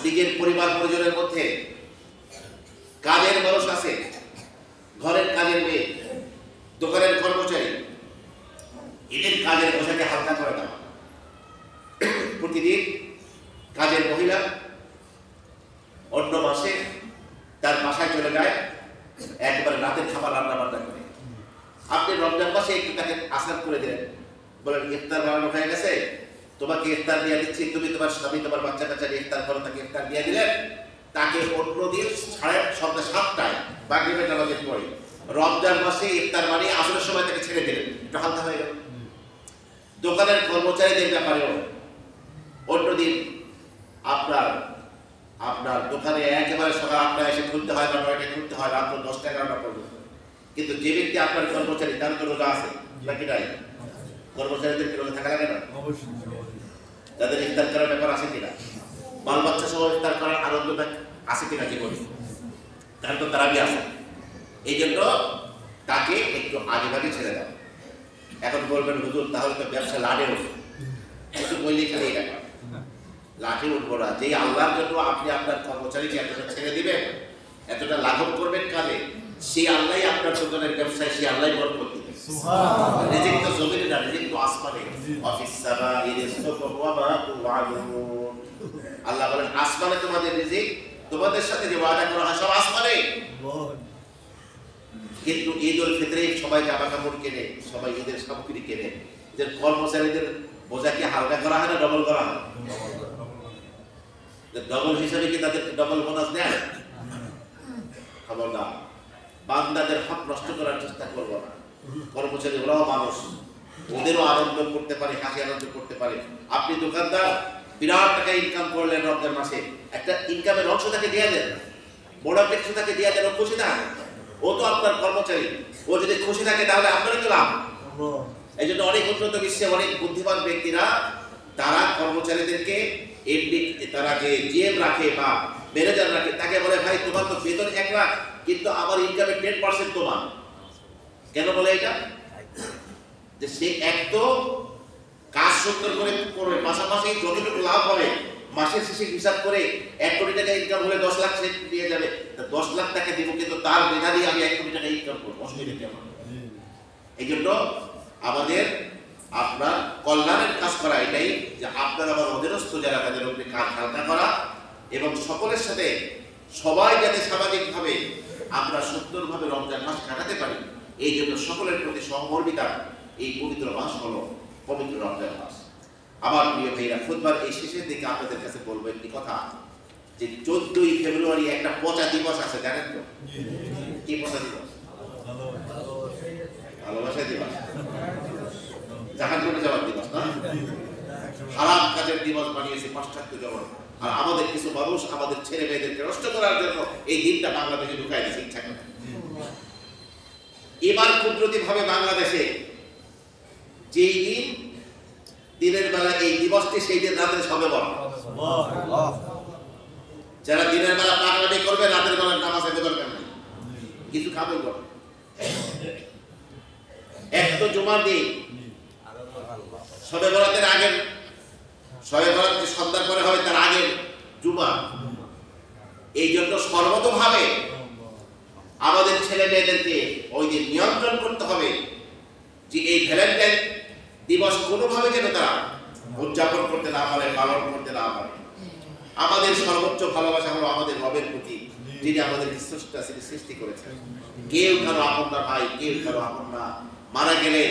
নিজের পরিবার পরিজনের মধ্যে কাজের মানুষ আছে, ঘরের কাজের মেয়ে, দোকানের কর্মচারী, এদের কাজের বোঝাকে হালকা করে দেওয়া। প্রতিদিন কাজের মহিলা অন্য মাসে তার বাসায় চলে যায়, একবারে রাতের খাবার রান্না বান্না করে। আপনি রমজান মাসে একটু তাকে আসার করে দিলেন, বলেন ইফতার বানানো হয়ে গেছে, তোমাকে ইফতার দিয়ে দিচ্ছি, তুমি তোমার স্বামী তোমার বাচ্চা কাচ্চা ইফতার করো, তাকে ইফতার দিয়ে দিলেন। তাকে অন্য দিন সন্ধ্যা 7টায় মাগরিবের নামাজের পরে রমজান মাসে ইফতার বানিয়ে আসরের সময় তাকে ছেড়ে দিলেন, একটু হালকা হয়ে গেল। দোকানের কর্মচারীদের ব্যাপারেও অন্যদিন আপনার দোকানে একেবারে সকাল 8টায় এসে খুলতে হয় বা 9টায় খুলতে হয়, রাত 10টা 11টা পর্যন্ত। কিন্তু যে ব্যক্তি আপনার কর্মচারী, তার তো রোজা আছে নাকি নাই? কর্মচারীদের কি রোজা থাকা লাগে না? তাদের ইফতার করার ব্যাপার আছে কিনা? বাল বাচ্চা সহ ইফতার করার আনন্দটা আছে কিনা জীবনে? তার তো তারাবি আছে। এই জন্য তাকে একটু আগে ভাগে ছেড়ে দাও। এখন বলবেন হুজুর তাহলে তো ব্যবসা লাটে উঠবে, কিছু বললেই খালি এটা লাঠি উঠবো না। যেই আল্লাহর জন্য আপনি আপনার কর্মচারীকে এতটা ছেড়ে দিবেন, এতটা লাঘব করবেন কাজে, সেই আল্লাহই আপনার দোকানের ব্যবসায়, সেই আল্লাহই বরকত দিবেন। সুবহানাল্লাহ। রিজিক তো জমিনে না, রিজিক তো আসমানে। অফিস সামাই রিজকুকুম ওয়া মা তুআদুন। আল্লাহ বলেন আসমানে তোমাদের রিজিক, তোমাদের সাথে যে ওয়াদা করা হয় সব আসমানে। কিন্তু ঈদুল ফিতরে সবাই জামা কাপড় কেনে, সবাই ঈদের সামগ্রী কেনে, যে কর্মচারীদের বোঝাকে হালকা করা হয় না ডবল করা হয়? ডবল হিসাবে কি তাদের ডবল বোনাস দেয়? খবরদার, বান্দাদের হক নষ্ট করার চেষ্টা করবো না। কর্মচারী ওরাও মানুষ, ওদেরও আনন্দ করতে পারে, হাসি আনন্দ করতে পারে। আপনি দোকানদার, বিরাট টাকা ইনকাম করলেন রমজান মাসে, একটা ইনকামের অংশ তাকে দেওয়া দেন, বড় একটা কিছু তাকে দেওয়া দেন, ও খুশি থাকে, ও তো আপনার কর্মচারী, ও যদি খুশি থাকে তাহলে আপনারই তো লাভ। এই জন্য অনেক উন্নত বিশ্বে অনেক বুদ্ধিমান ব্যক্তিরা তারা কর্মচারীদেরকে এমডি, তারা যে জিএম রাখে বা ম্যানেজার রাখে, তাকে বলে ভাই তোমার তো বেতন 1 লাখ কিন্তু আমার ইনকামের 10% তোমার। কেন বলে এটা? যে সে এক তো কাজ সুন্দর করে করবে, পাশাপাশি যতটুকু লাভ হবে মাসের শেষে হিসাব করে 1 কোটি টাকা ইনকাম হলে 10 লাখ সে দিয়ে যাবে, 10 লাখ টাকা দিব কিন্তু তার মেধাবী আমি 1 কোটি টাকা ইনকাম করবো, অসুবিধা কি আমার? এই জন্য আমাদের আপনার কল্যাণের কাজ করা এটাই, যে আপনার আমার অধীনস্থ যারা তাদের উপরে কাজ হালকা করা এবং সকলের সাথে সবাই যাতে সামাজিকভাবে আমরা সুন্দরভাবে রমজান মাস কাটাতে পারি, এই জন্য সকলের প্রতি সহমর্মিতা এই পবিত্র মাস হলো পবিত্র রমজান মাস। আমার প্রিয় ভাইরা, খুতবার এই শেষের দিকে আপনাদের কাছে বলবো একটি কথা, যে 14ই ফেব্রুয়ারি একটা পচা দিবস আছে, জানেন তো? কি পচা দিবস? ভালোবাসা দিবস, জাহান্নামে যাওয়ার দিবস না, হারাম কাজের দিবস বানিয়েছে পাশ্চাত্য জগৎ। আর আমাদের কিছু মানুষ আমাদের ছেলে মেয়েদেরকে নষ্ট করার জন্য এই দিনটা বাংলাদেশে ঢুকাই দিয়েছে ইচ্ছা করে। এবার কুদরতি ভাবে বাংলাদেশে যেই দিন দিনের বেলা এই দিবসটি, সেই দিন রাতের সবে বরাত। যারা দিনের বেলা পাগলামি করবে রাতের বেলা নামাজ পড়তে দরকার নেই, কিছু খাবে করবে। এক তো জুমার দিন, সবে বরাতের আগের, সবে বরাত যে সন্ধ্যার পরে হবে তার আগের জুমা। এই জন্য সর্বতভাবে আমাদের ছেলে মেয়েদেরকে ওই দিন নিয়ন্ত্রণ করতে হবে যে এই ভ্যালেন্টাইন দিবস কোনোভাবে যেন তারা উদযাপন করতে না পারে, পালন করতে না পারে। আমাদের সর্বোচ্চ ভালোবাসা হলো আমাদের রবের প্রতি, যিনি আমাদের সৃষ্টি করেছেন। কেউ কারো আপন না ভাই, কেউ কারো আপন না। মারা গেলে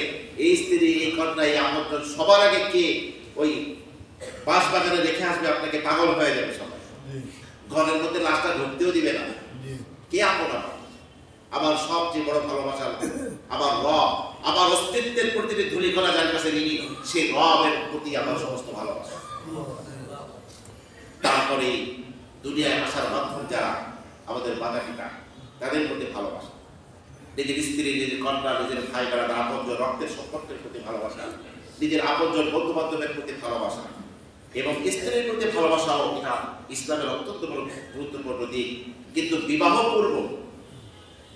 এই স্ত্রী, এই কন্যা, এই আপন সবার আগে কে ওই বাঁশ বাগানে রেখে আসবে, আপনাকে পাগল হয়ে যাবে সবাই, ঘরের মধ্যে লাশটা ঢুকতেও দিবে না। কে আপন? আমার সবচেয়ে বড় ভালোবাসা আমার রব, আমার অস্তিত্বের প্রতিটি ধূলিকণা যার কাছে ঋণী, সেই রবের প্রতি আমার সমস্ত ভালোবাসা। তারপরে দুনিয়ায় আসার মাধ্যম যারা আমাদের মাতা পিতা, তাদের প্রতি ভালোবাসা, নিজের স্ত্রী, নিজের কন্যা, নিজের ভাই বেড়াদের আপনজন, রক্তের সম্পর্কের প্রতি ভালোবাসা, নিজের আপনজন বন্ধু বান্ধবের প্রতি ভালোবাসা এবং স্ত্রীর প্রতি ভালোবাসাও এটা ইসলামের অত্যন্ত গুরুত্বপূর্ণ দিক। কিন্তু বিবাহ পূর্ব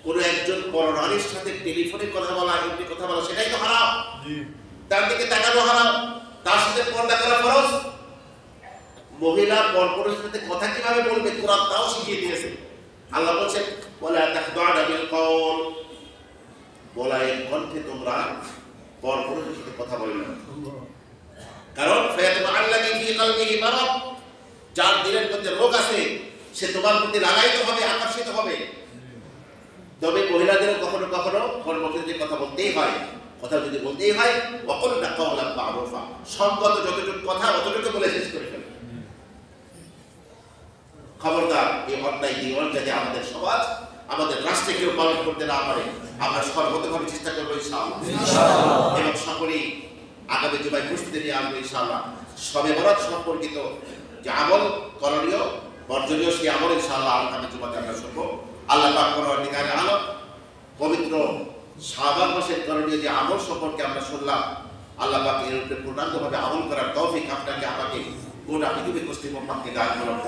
কোন একজন পরনারীর সাথে টেলিফোনে কথা বলা, এমনি কথা বলা, সেটাই তো হারাম। তার দিকে তাকানো হারাম, তার সাথে পর্দা করা ফরজ। মহিলা পরপুরুষের সাথে কথা কিভাবে বলবে কোরআন তাও শিখিয়ে দিয়েছে। আল্লাহ বলেছেন ওয়ালা তাখদা'না বিল কওল, বলায়ের কণ্ঠে তোমরা পরপুরুষের সাথে কথা বলবে না। কারণ ফায়াতমাআল্লাযী ফী কলবিহি মারাদ, যার দিলের মধ্যে রোগ আছে সে তোমার প্রতি লাগাইতে হবে, আকর্ষিত হবে। তবে মহিলাদেরও কখনো কখনো কর্মক্ষেত্রে কথা বলতেই হয়, কথা যদি বলতেই হয় ওয়াকুলনা কাওলান মা'রুফা, সঙ্গত যতটুকু কথা অতটুকু বলে শেষ করে ফেলবে। খবরদার এই অন্যায় জীবন যাতে আমাদের সমাজ, আমাদের রাষ্ট্রে কেউ পালন করতে না পারে, আমরা সর্বতভাবে চেষ্টা করবো ইনশাআল্লাহ। এবং সকলেই আগামী জুমায় প্রস্তুতি নিয়ে আসবো ইনশাআল্লাহ। শবে বরাত সম্পর্কিত যে আমল করণীয় বর্জনীয়, সেই আমল ইনশাআল্লাহ আগামী জুমাতে আমরা শুনবো। আল্লাহ পাক পরওয়ারদিগারে আলম পবিত্র শাবান মাসের করণীয় যে আমল সম্পর্কে আমরা শুনলাম, আল্লাহ পাক এর উপরে পূর্ণাঙ্গভাবে আমল করার তৌফিক আপনাকে আমাকে গোটা পৃথিবীর মুসলিম উম্মাহকে দান করুন।